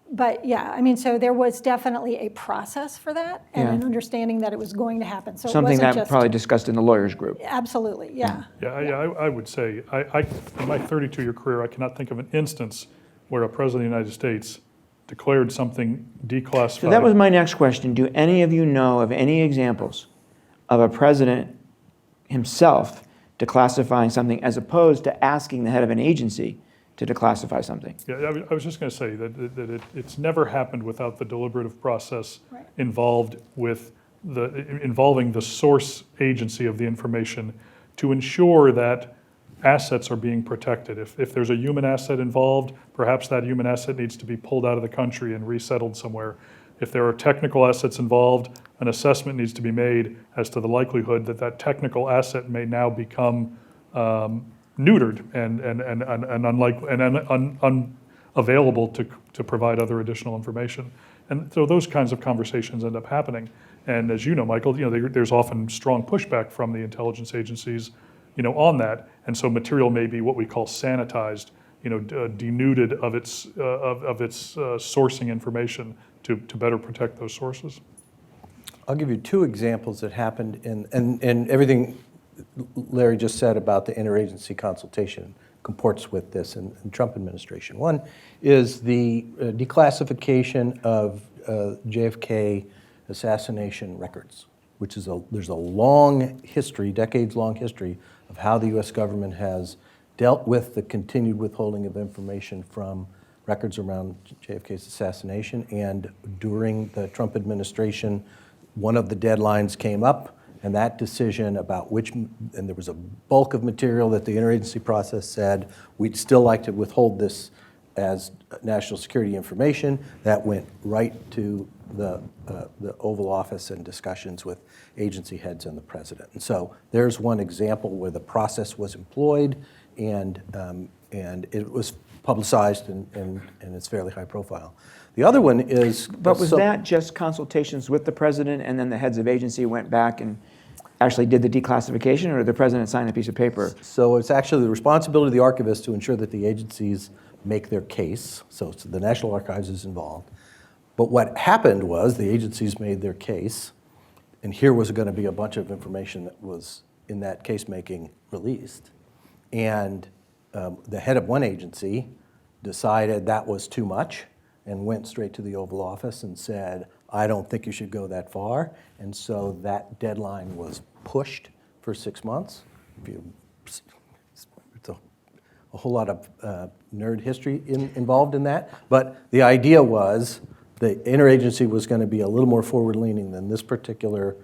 But yeah, so there was definitely a process for that and an understanding that it was going to happen. So Something it wasn't that just probably discussed in the lawyers group. absolutely, yeah. Yeah, I would say, in my 32-year career, I cannot think of an instance where a president of the United States declared something declassified. So that was my next question. Do any of you know of any examples of a president himself declassifying something as opposed to asking the head of an agency to declassify something? Yeah, I was just going to say that it's never happened without the deliberative process Right. involving the source agency of the information to ensure that assets are being protected. If there's a human asset involved, perhaps that human asset needs to be pulled out of the country and resettled somewhere. If there are technical assets involved, an assessment needs to be made as to the likelihood that that technical asset may now become neutered and unavailable to provide other additional information. And so those kinds of conversations end up happening. And as you know, Michael, there's often strong pushback from the intelligence agencies, on that. And so material may be what we call sanitized, denuded of its sourcing information to better protect those sources. I'll give you two examples that happened and everything Larry just said about the interagency consultation comports with this in Trump administration. One is the declassification of JFK assassination records, which is there's a long history, decades-long history of how the U.S. government has dealt with the continued withholding of information from records around JFK's assassination. And during the Trump administration, one of the deadlines came up, and that decision about and there was a bulk of material that the interagency process said, we'd still like to withhold this as national security information. That went right to the Oval Office and discussions with agency heads and the president. And so there's one example where the process was employed and it was publicized and it's fairly high profile. The other one is... But was that just consultations with the president and then the heads of agency went back and actually did the declassification, or did the president sign a piece of paper? So it's actually the responsibility of the archivist to ensure that the agencies make their case. So the National Archives is involved. But what happened was the agencies made their case, and here was going to be a bunch of information that was in that case making released. And the head of one agency decided that was too much and went straight to the Oval Office and said, I don't think you should go that far. And so that deadline was pushed for 6 months. It's a whole lot of nerd history involved in that. But the idea was the interagency was going to be a little more forward-leaning than this particular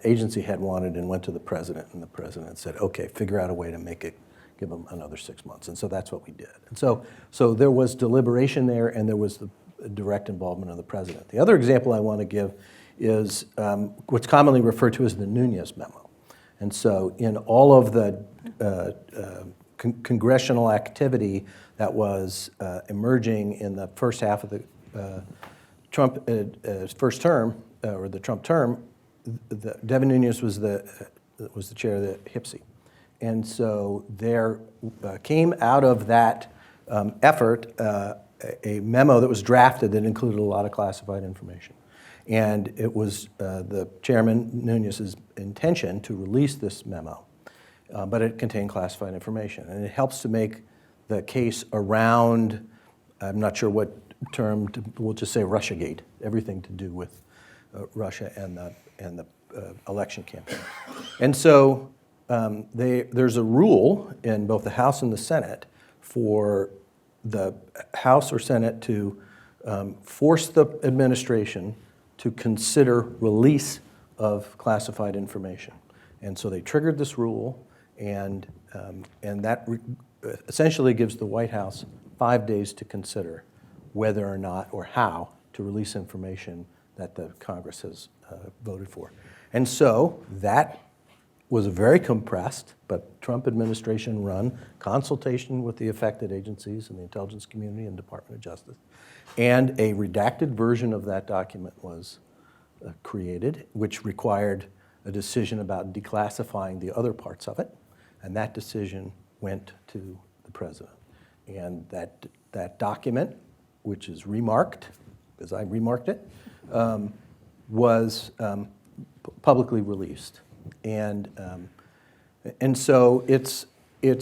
agency had wanted, and went to the president. And the president said, okay, figure out a way to make it, give them another 6 months. And so that's what we did. And so there was deliberation there, and there was the direct involvement of the president. The other example I want to give is what's commonly referred to as the Nunes memo. And so in all of the congressional activity that was emerging in the first half of the Trump first term, or the Trump term, Devin Nunes was the chair of the HIPC. And so there came out of that effort a memo that was drafted that included a lot of classified information. And it was the chairman, Nunes' intention to release this memo, but it contained classified information. And it helps to make the case around, I'm not sure what term, we'll just say Russiagate, everything to do with Russia and the election campaign. And so there's a rule in both the House and the Senate for the House or Senate to force the administration to consider release of classified information. And so they triggered this rule, and that essentially gives the White House 5 days to consider whether or not or how to release information that the Congress has voted for. And so that was a very compressed but Trump administration run consultation with the affected agencies and the intelligence community and Department of Justice. And a redacted version of that document was created, which required a decision about declassifying the other parts of it. And that decision went to the president. And that document, which is remarked, because I remarked it, was publicly released. And so it's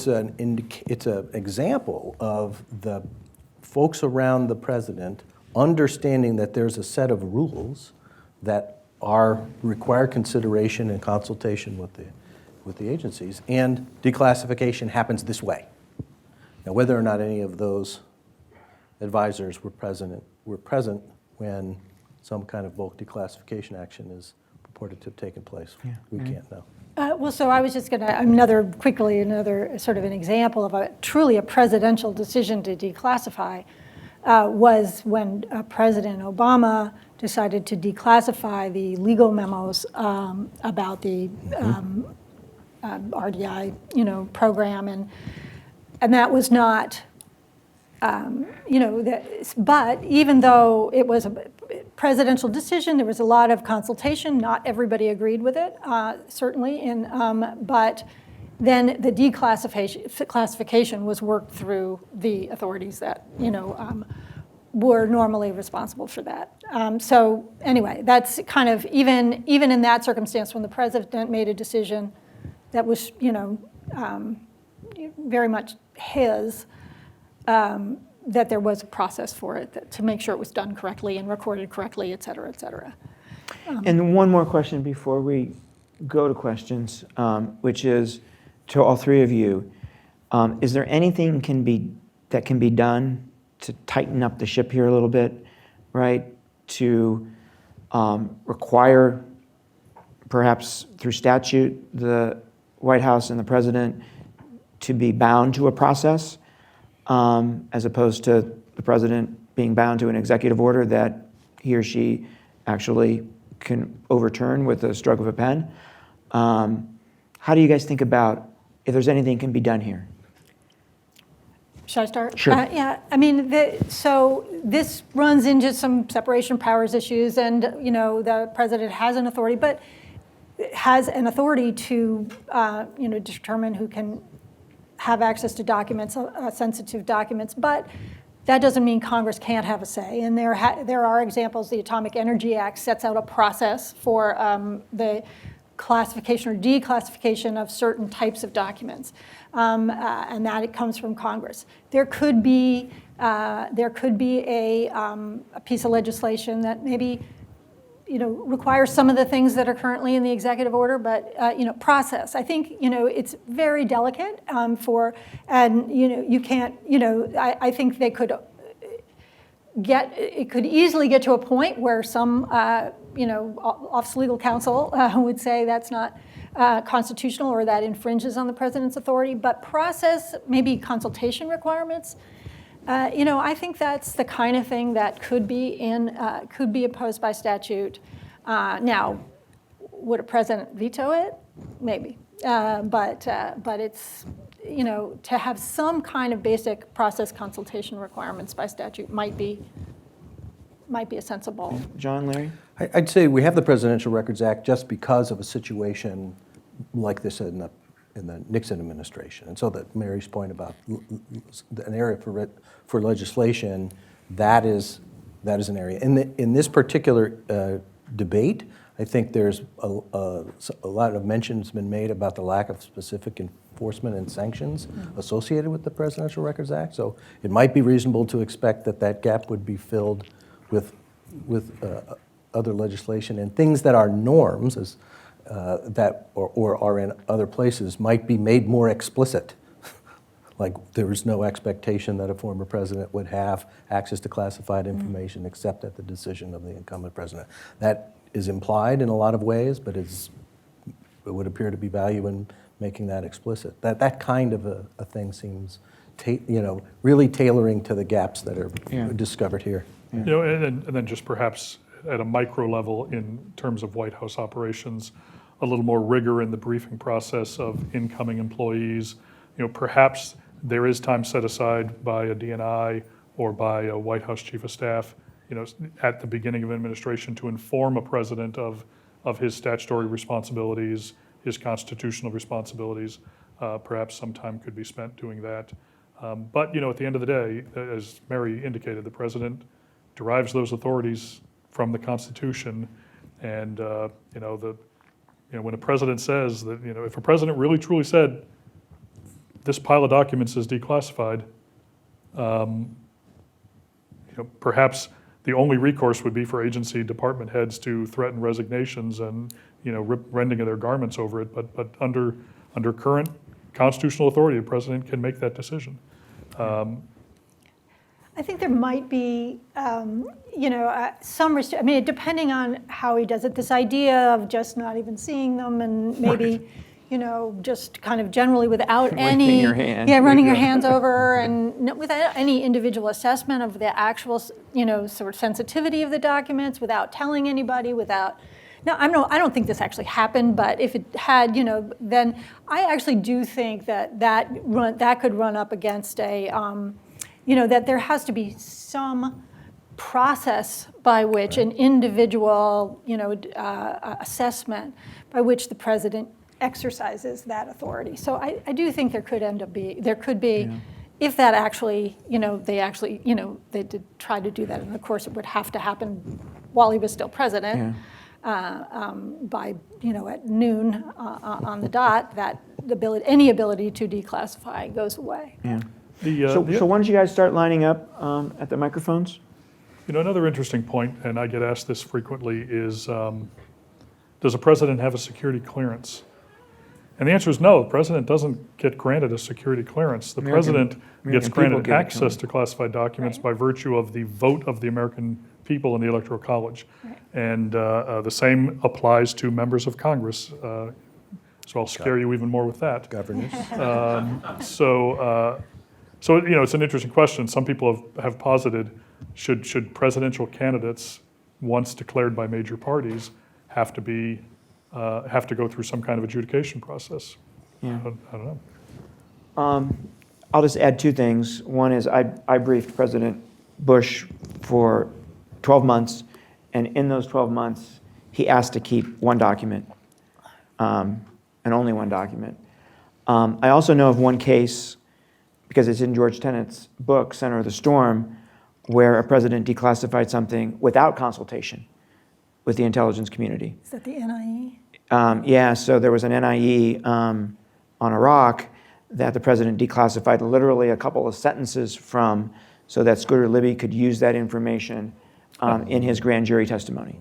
an example of the folks around the president understanding that there's a set of rules that require consideration and consultation with the agencies, and declassification happens this way. Now, whether or not any of those advisors were present when some kind of bulk declassification action is purported to have taken place, we can't know. Well, so I was just going to, another sort of an example of truly a presidential decision to declassify was when President Obama decided to declassify the legal memos about the RDI, program, and that was not, but even though it was a presidential decision, there was a lot of consultation. Not everybody agreed with it, certainly, but then the declassification was worked through the authorities that, were normally responsible for that. So anyway, that's kind of, even in that circumstance, when the president made a decision, that was, very much his, that there was a process for it to make sure it was done correctly and recorded correctly, et cetera, et cetera. And one more question before we go to questions, which is to all three of you. Is there anything that can be done to tighten up the ship here a little bit, right? To require, perhaps through statute, the White House and the president to be bound to a process, as opposed to the president being bound to an executive order that he or she actually can overturn with a stroke of a pen? How do you guys think about if there's anything can be done here? Should I start? Sure. Yeah, I mean, so this runs into some separation of powers issues, and the president has an authority, but has an authority to determine who can have access to documents, sensitive documents, but that doesn't mean Congress can't have a say. And there are examples. The Atomic Energy Act sets out a process for the classification or declassification of certain types of documents, and that it comes from Congress. There could be a piece of legislation that maybe requires some of the things that are currently in the executive order, but process. I think it's very delicate you can't. I think they could it could easily get to a point where some Office of Legal Counsel would say that's not constitutional or that infringes on the president's authority. But process, maybe consultation requirements. I think that's the kind of thing that could be imposed by statute. Now, would a president veto it? Maybe, but it's to have some kind of basic process consultation requirements by statute might be a sensible. John, Larry? I'd say we have the Presidential Records Act just because of a situation like this in the Nixon administration. And so that Mary's point about an area for legislation, that is an area. In this particular debate, I think there's a lot of mentions been made about the lack of specific enforcement and sanctions associated with the Presidential Records Act. So it might be reasonable to expect that gap would be filled with other legislation, and things that are norms as or are in other places might be made more explicit. Like there is no expectation that a former president would have access to classified information except at the decision of the incumbent president. That is implied in a lot of ways, but it would appear to be value in making that explicit. That kind of a thing seems really tailoring to the gaps that are discovered here. Yeah. And then just perhaps at a micro level in terms of White House operations, a little more rigor in the briefing process of incoming employees. Perhaps there is time set aside by a DNI or by a White House chief of staff, at the beginning of administration to inform a president of his statutory responsibilities, his constitutional responsibilities. Perhaps some time could be spent doing that. But at the end of the day, as Mary indicated, the president derives those authorities from the Constitution, and when a president says that, if a president really truly said, this pile of documents is declassified, perhaps the only recourse would be for agency department heads to threaten resignations and rending of their garments over it. But under current constitutional authority, the president can make that decision. I think there might be, some depending on how he does it. This idea of just not even seeing them and maybe, just kind of generally without any, running your hands over and without any individual assessment of the actual, sort of sensitivity of the documents, without telling anybody, Now, I don't think this actually happened, but if it had, then I actually do think that could run up against that there has to be some process by which an individual, assessment by which the president exercises that authority. So I do think there could be, if that actually, they did try to do that, and of course it would have to happen while he was still president. by, at noon on the dot, that any ability to declassify goes away. Yeah. So why don't you guys start lining up at the microphones? Another interesting point, and I get asked this frequently, is does a president have a security clearance? And the answer is no. The president doesn't get granted a security clearance. The president gets people granted give it to access him. to classified documents Right. by virtue of the vote of the American people in the Electoral College. Right. And the same applies to members of Congress. So I'll scare you even more with that. Governors. So it's an interesting question. Some people have posited, should presidential candidates, once declared by major parties, have to go through some kind of adjudication process? Yeah. I don't know. I'll just add two things. One is I briefed President Bush for 12 months, and in those 12 months, he asked to keep one document, and only one document. I also know of one case, because it's in George Tenet's book, Center of the Storm, where a president declassified something without consultation with the intelligence community. Is that the NIE? Yeah, so there was an NIE on Iraq that the president declassified literally a couple of sentences from, so that Scooter Libby could use that information in his grand jury testimony.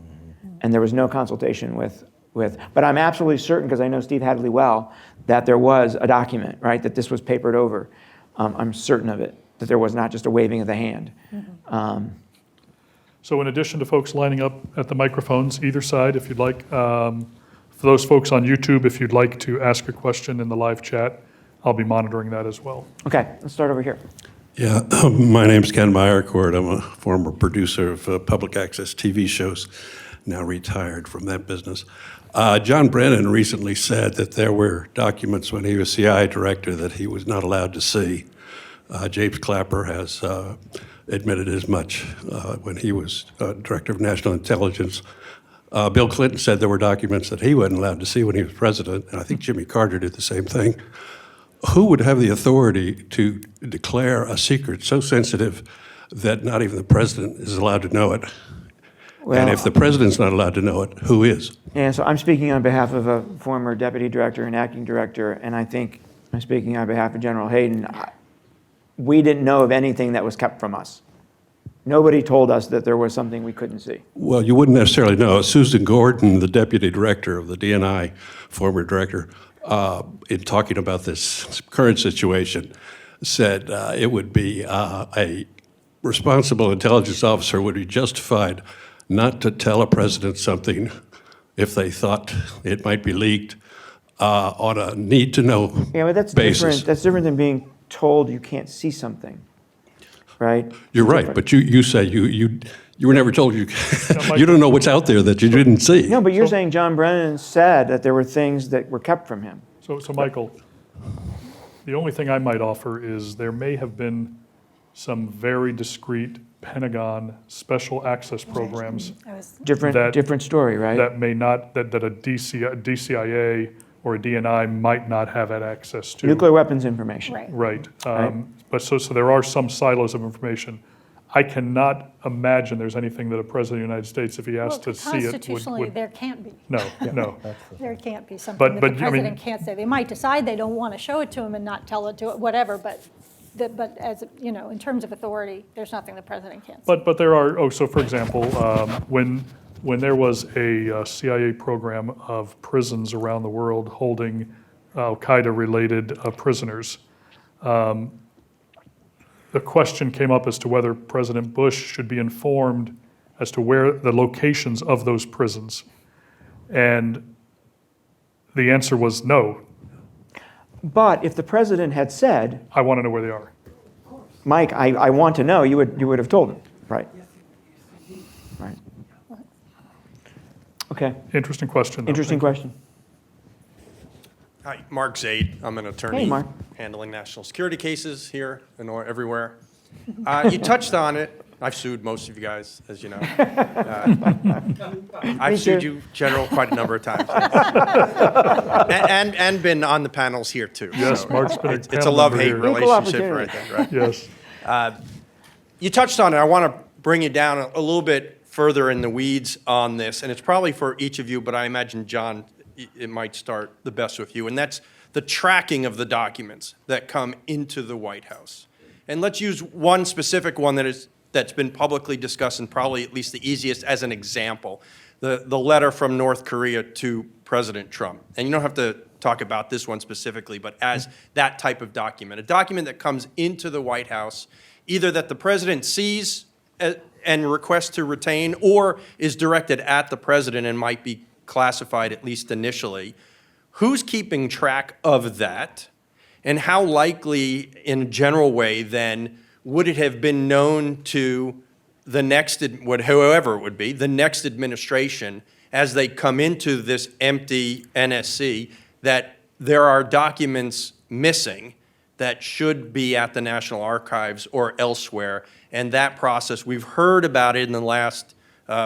And there was no consultation with, but I'm absolutely certain, because I know Steve Hadley well, that there was a document, right, that this was papered over. I'm certain of it, that there was not just a waving of the hand. So in addition to folks lining up at the microphones, either side, if you'd like, for those folks on YouTube, if you'd like to ask a question in the live chat, I'll be monitoring that as well. Okay, let's start over here. Yeah, my name's Ken Meyercourt. I'm a former producer of public access TV shows, now retired from that business. John Brennan recently said that there were documents when he was CIA director that he was not allowed to see. James Clapper has admitted as much when he was director of national intelligence. Bill Clinton said there were documents that he wasn't allowed to see when he was president, and I think Jimmy Carter did the same thing. Who would have the authority to declare a secret so sensitive that not even the president is allowed to know it? And if the president's not allowed to know it, who is? And so I'm speaking on behalf of a former deputy director and acting director, and I think I'm speaking on behalf of General Hayden. We didn't know of anything that was kept from us. Nobody told us that there was something we couldn't see. Well, you wouldn't necessarily know. Susan Gordon, the deputy director of the DNI, former director, in talking about this current situation, said it would be a responsible intelligence officer would be justified not to tell a president something if they thought it might be leaked on a need-to-know Yeah, but that's basis. different. That's different than being told you can't see something, right? You're right, but you say you were never told you you don't know what's out there that you didn't see. No, but you're saying John Brennan said that there were things that were kept from him. So Michael, the only thing I might offer is there may have been some very discreet Pentagon special access programs Different story, right? that may not, that a DCIA or a DNI might not have had access to. Nuclear weapons information. Right. Right. Right. But so there are some silos of information. I cannot imagine there's anything that a president of the United States, if he asked to see it, Constitutionally, would. there can't be. No, no. There can't be But- something that but, the I mean- president can't say. They might decide they don't want to show it to him and not tell it to it, whatever, but as, in terms of authority, there's nothing the president can't say. But there are, so for example, when there was a CIA program of prisons around the world holding Al-Qaeda-related prisoners, the question came up as to whether President Bush should be informed as to where the locations of those prisons. And the answer was no. But if the president had said, I want to know where they are. Mike, I want to know, you would have told him, right? Right. Okay, Interesting question. though. interesting question. Hi, Mark Zaid. I'm an attorney Hey, Mark. handling national security cases here and everywhere. You touched on it. I've sued most of you guys, as you know. I've sued you, General, quite a number of times. and been on the panels here, too. Yes, So Mark's been a it's a panel love-hate member here. Equal relationship right opportunity. there, right? Yes. You touched on it. I want to bring you down a little bit further in the weeds on this, and it's probably for each of you, but I imagine, John, it might start the best with you, and that's the tracking of the documents that come into the White House. And let's use one specific one that's been publicly discussed and probably at least the easiest as an example, the letter from North Korea to President Trump. And you don't have to talk about this one specifically, but as that type of document, a document that comes into the White House, either that the president sees and requests to retain, or is directed at the president and might be classified, at least initially. Who's keeping track of that? And how likely, in a general way, then, would it have been known to the next, whoever it would be, the next administration, as they come into this empty NSC, that there are documents missing that should be at the National Archives or elsewhere? And that process, we've heard about it in the last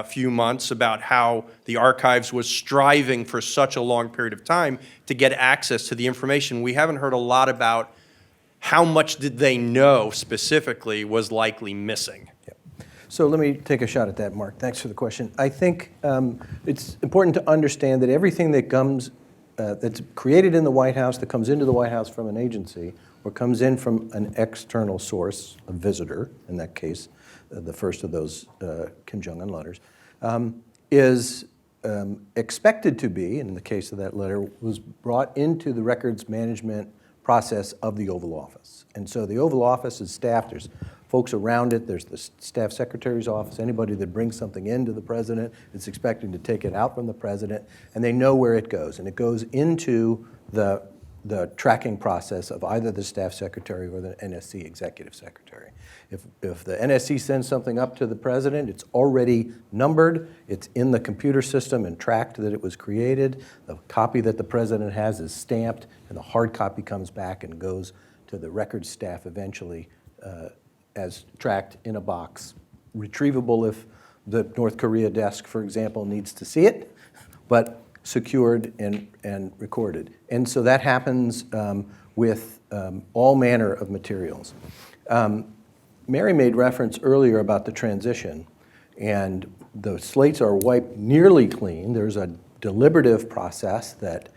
few months, about how the archives was striving for such a long period of time to get access to the information. We haven't heard a lot about how much did they know specifically was likely missing. So let me take a shot at that, Mark. Thanks for the question. I think it's important to understand that everything that comes, that's created in the White House, that comes into the White House from an agency, or comes in from an external source, a visitor, in that case, the first of those Kim Jong-un letters, is expected to be, in the case of that letter, was brought into the records management process of the Oval Office. And so the Oval Office is staffed. There's folks around it. There's the staff secretary's office. Anybody that brings something into the president is expecting to take it out from the president, and they know where it goes. And it goes into the tracking process of either the staff secretary or the NSC executive secretary. If the NSC sends something up to the president, it's already numbered, it's in the computer system and tracked that it was created. The copy that the president has is stamped, and the hard copy comes back and goes to the records staff eventually as tracked in a box, retrievable if the North Korea desk, for example, needs to see it, but secured and recorded. And so that happens with all manner of materials. Mary made reference earlier about the transition, and the slates are wiped nearly clean. There's a deliberative process that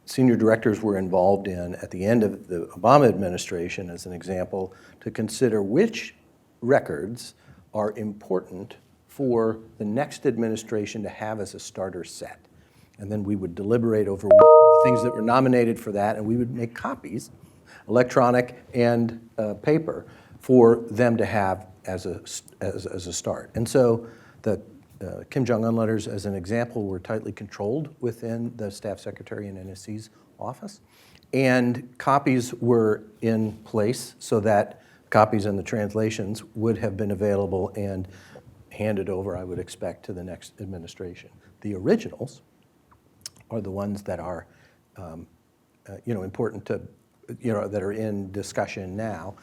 senior directors were involved in at the end of the Obama administration, as an example, to consider which records are important for the next administration to have as a starter set. And then we would deliberate over things that were nominated for that, and we would make copies, electronic and paper, for them to have as a start. And so the Kim Jong-un letters, as an example, were tightly controlled within the staff secretary and NSC's office. And copies were in place so that copies and the translations would have been available and handed over, I would expect, to the next administration. The originals are the ones that are, important to, that are in discussion now.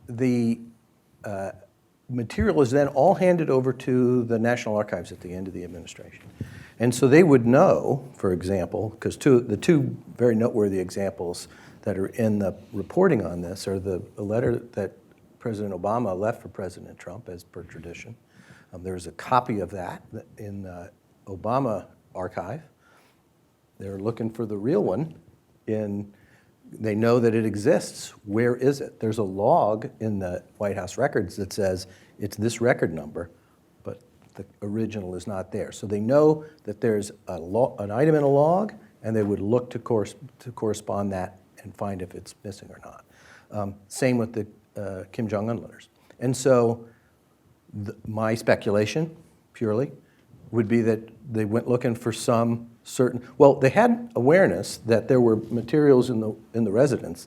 The material is then all handed over to the National Archives at the end of the administration. And so they would know, for example, because the two very noteworthy examples that are in the reporting on this are the letter that President Obama left for President Trump, as per tradition. There's a copy of that in the Obama archive. They're looking for the real one. They know that it exists. Where is it? There's a log in the White House records that says it's this record number, but the original is not there. So they know that there's an item in a log, and they would look to correspond that and find if it's missing or not. Same with the Kim Jong-un letters. And so my speculation, purely, would be that they went looking for some certain, well, they had awareness that there were materials in the residence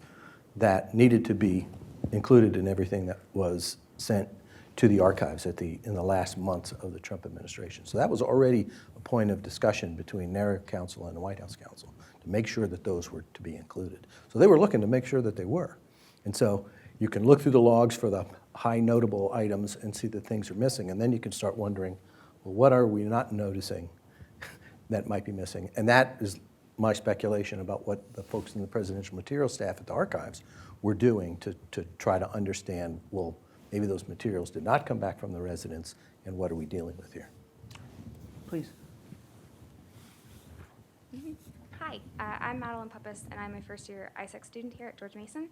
that needed to be included in everything that was sent to the archives in the last months of the Trump administration. So that was already a point of discussion between their counsel and the White House counsel to make sure that those were to be included. So they were looking to make sure that they were. And so you can look through the logs for the high notable items and see that things are missing, and then you can start wondering, well, what are we not noticing that might be missing? And that is my speculation about what the folks in the presidential material staff at the archives were doing to try to understand, well, maybe those materials did not come back from the residence, and what are we dealing with here? Please. Hi, I'm Madeline Puppis, and I'm a first-year ISEC student here at George Mason.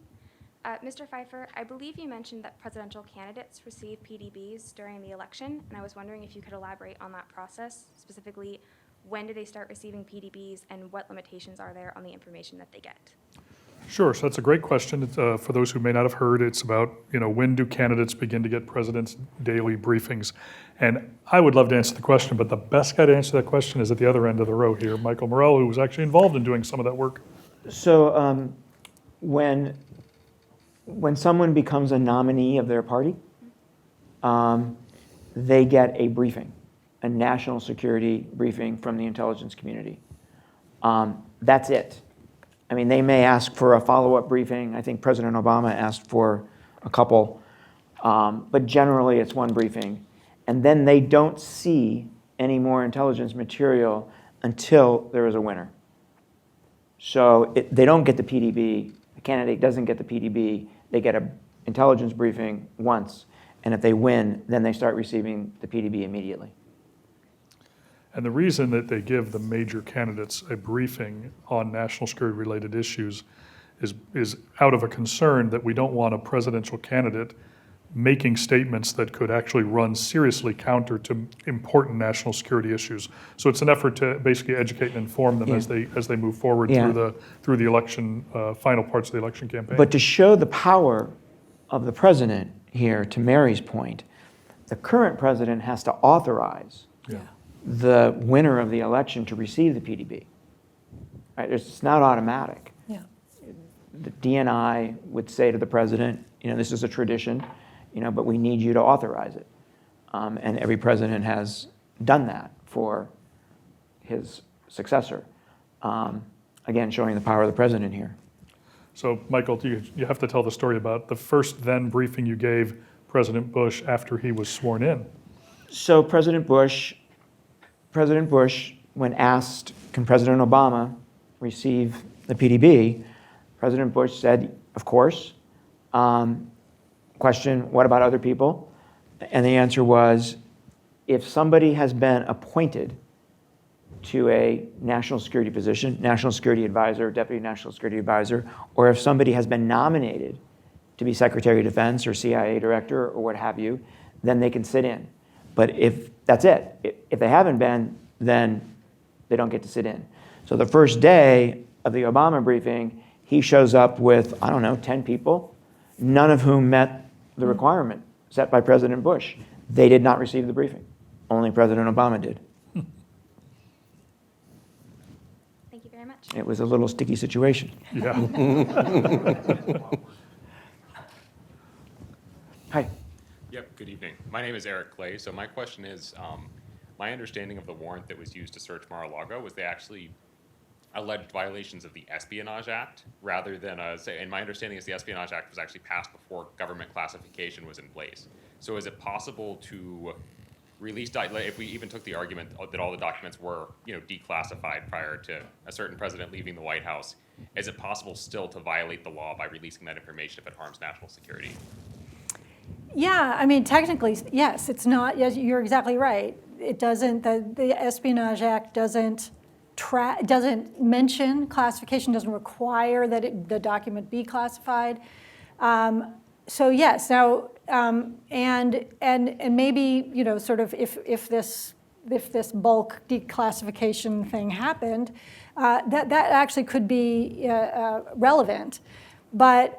Mr. Pfeiffer, I believe you mentioned that presidential candidates receive PDBs during the election, and I was wondering if you could elaborate on that process. Specifically, when do they start receiving PDBs, and what limitations are there on the information that they get? Sure, so that's a great question. For those who may not have heard, it's about, when do candidates begin to get president's daily briefings? And I would love to answer the question, but the best guy to answer that question is at the other end of the row here, Michael Morell, who was actually involved in doing some of that work. So when someone becomes a nominee of their party, they get a briefing, a national security briefing from the intelligence community. That's it. I mean, they may ask for a follow-up briefing. I think President Obama asked for a couple, but generally it's one briefing. And then they don't see any more intelligence material until there is a winner. So they don't get the PDB. The candidate doesn't get the PDB. They get an intelligence briefing once, and if they win, then they start receiving the PDB immediately. And the reason that they give the major candidates a briefing on national security-related issues is out of a concern that we don't want a presidential candidate making statements that could actually run seriously counter to important national security issues. So it's an effort to basically educate and inform them as they move forward through the election, final parts of the election campaign. But to show the power of the president here, to Mary's point, the current president has to authorize the winner of the election to receive the PDB. Right? It's not automatic. Yeah. The DNI would say to the president, this is a tradition, but we need you to authorize it. And every president has done that for his successor. Again, showing the power of the president here. So, Michael, you have to tell the story about the first then briefing you gave President Bush after he was sworn in. So President Bush, when asked, can President Obama receive the PDB, President Bush said, of course. Question, what about other people? And the answer was, if somebody has been appointed to a national security position, national security advisor, deputy national security advisor, or if somebody has been nominated to be Secretary of Defense or CIA director or what have you, then they can sit in. But if that's it, if they haven't been, then they don't get to sit in. So the first day of the Obama briefing, he shows up with, 10 people, none of whom met the requirement set by President Bush. They did not receive the briefing. Only President Obama did. Thank you very much. It was a little sticky situation. Yeah. Hi. Yep, good evening. My name is Eric Clay. So my question is, my understanding of the warrant that was used to search Mar-a-Lago was they actually alleged violations of the Espionage Act rather than, and my understanding is the Espionage Act was actually passed before government classification was in place. So is it possible to release, if we even took the argument that all the documents were, declassified prior to a certain president leaving the White House, is it possible still to violate the law by releasing that information if it harms national security? Yeah, I mean, technically, yes, it's not, yes, you're exactly right. It doesn't, the Espionage Act doesn't mention classification, doesn't require that the document be classified. So yes, now, and maybe, sort of if this bulk declassification thing happened, that actually could be relevant. But,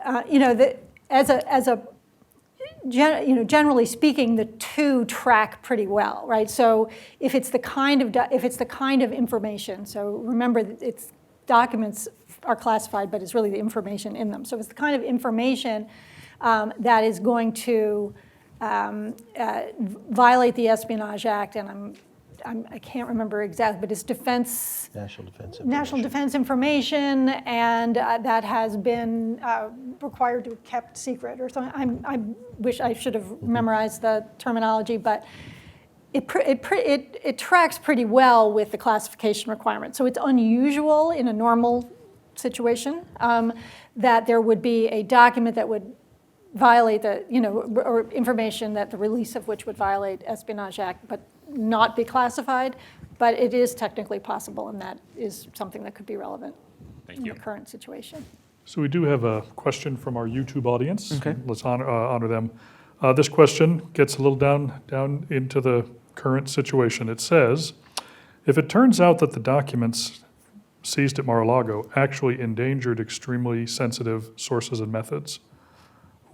generally speaking, the two track pretty well, right? So if it's the kind of information, so remember that it's documents are classified, but it's really the information in them. So if it's the kind of information that is going to violate the Espionage Act, and I can't remember exactly, but it's national defense information, and that has been required to be kept secret or something. I wish I should have memorized the terminology, but it tracks pretty well with the classification requirement. So it's unusual in a normal situation that there would be a document that would violate the, or information that the release of which would violate Espionage Act, but not be classified. But it is technically possible, and that is something that could be relevant in the current situation. So we do have a question from our YouTube audience. Okay. Let's honor them. This question gets a little down into the current situation. It says, if it turns out that the documents seized at Mar-a-Lago actually endangered extremely sensitive sources and methods,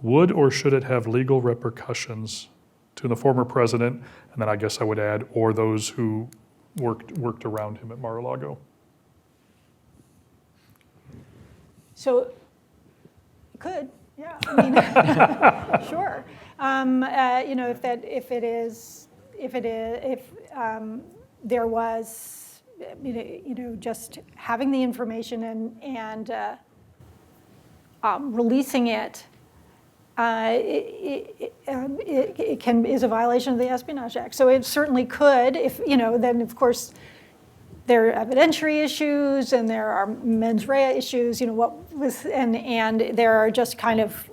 would or should it have legal repercussions to the former president, and then I guess I would add, or those who worked around him at Mar-a-Lago? So, it could, yeah. I mean, sure. If there was, just having the information and releasing it, is a violation of the Espionage Act. So it certainly could. If then of course there are evidentiary issues and there are mens rea issues. And there are just kind of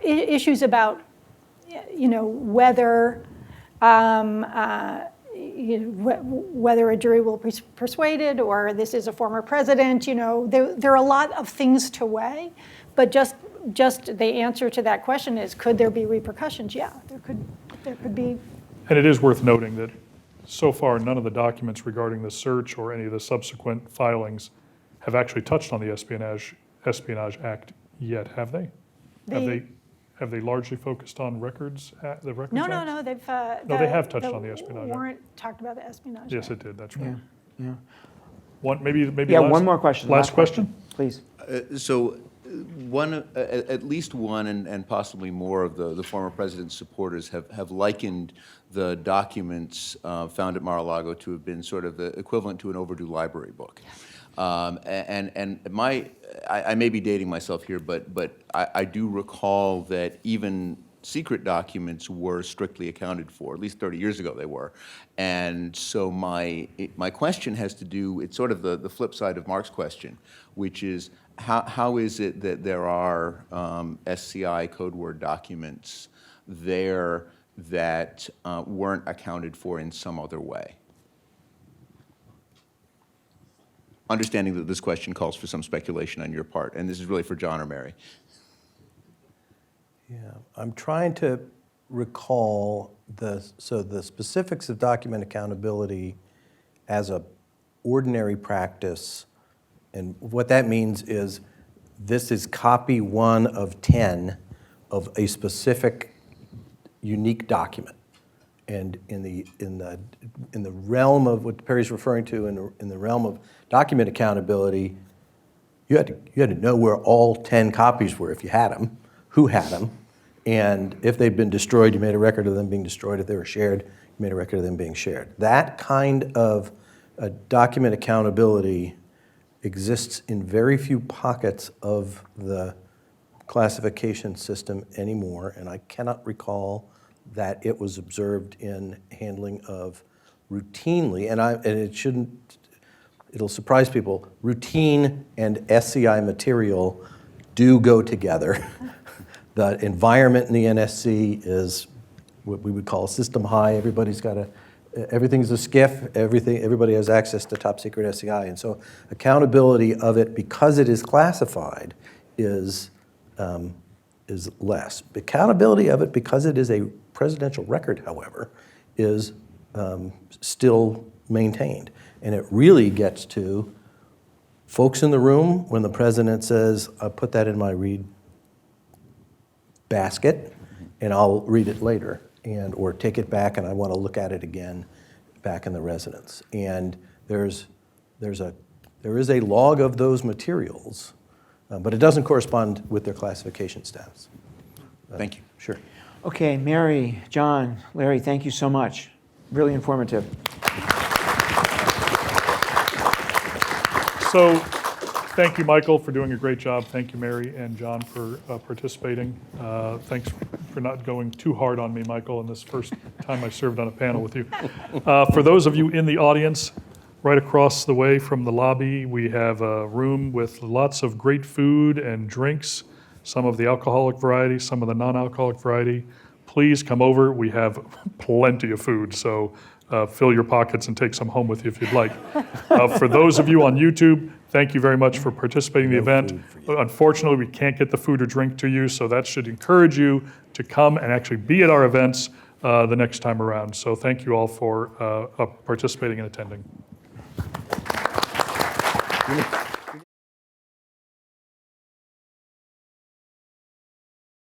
issues about whether. Whether a jury will be persuaded or this is a former president, there are a lot of things to weigh, but just the answer to that question is, could there be repercussions? Yeah, there could be. And it is worth noting that so far, none of the documents regarding the search or any of the subsequent filings have actually touched on the Espionage Act yet, have they? Have they largely focused on records, the Records Act? No, they've. No, they have touched on the Espionage Act. The warrant talked about the Espionage Act. Yes, it did, that's right. Yeah. One, maybe Yeah, last- one more question. Last question? Please. At least one and possibly more of the former president's supporters have likened the documents found at Mar-a-Lago to have been sort of the equivalent to an overdue library book. I may be dating myself here, but I do recall that even secret documents were strictly accounted for. At least 30 years ago they were. And so my question has to do, it's sort of the flip side of Mark's question, which is how is it that there are SCI code word documents there that weren't accounted for in some other way? Understanding that this question calls for some speculation on your part, and this is really for John or Mary. Yeah, I'm trying to recall the specifics of document accountability as a ordinary practice, and what that means is this is copy 1 of 10 of a specific unique document. And in the realm of what Perry's referring to, in the realm of document accountability, you had to know where all 10 copies were if you had them, who had them, and if they'd been destroyed, you made a record of them being destroyed. If they were shared, you made a record of them being shared. That kind of document accountability exists in very few pockets of the classification system anymore, and I cannot recall that it was observed in handling of routinely, and it shouldn't, it'll surprise people, routine and SCI material do go together. The environment in the NSC is what we would call system high. Everybody's got everything's a SCIF, everybody has access to top secret SCI, and so accountability of it, because it is classified, is less. Accountability of it, because it is a presidential record, however, is still maintained. And it really gets to folks in the room when the president says, I'll put that in my read basket and I'll read it later, or take it back and I want to look at it again back in the residence. And there is a log of those materials, but it doesn't correspond with their classification status. Thank you. Sure. Okay, Mary, John, Larry, thank you so much. Really informative. So, thank you, Michael, for doing a great job. Thank you, Mary and John, for participating. Thanks for not going too hard on me, Michael, in this first time I served on a panel with you. For those of you in the audience, Right across the way from the lobby, we have a room with lots of great food and drinks, some of the alcoholic variety, some of the non-alcoholic variety. Please come over. We have plenty of food, so fill your pockets and take some home with you if you'd like. For those of you on YouTube, thank you very much for participating in the event. Unfortunately, we can't get the food or drink to you, so that should encourage you to come and actually be at our events the next time around. So thank you all for participating and attending.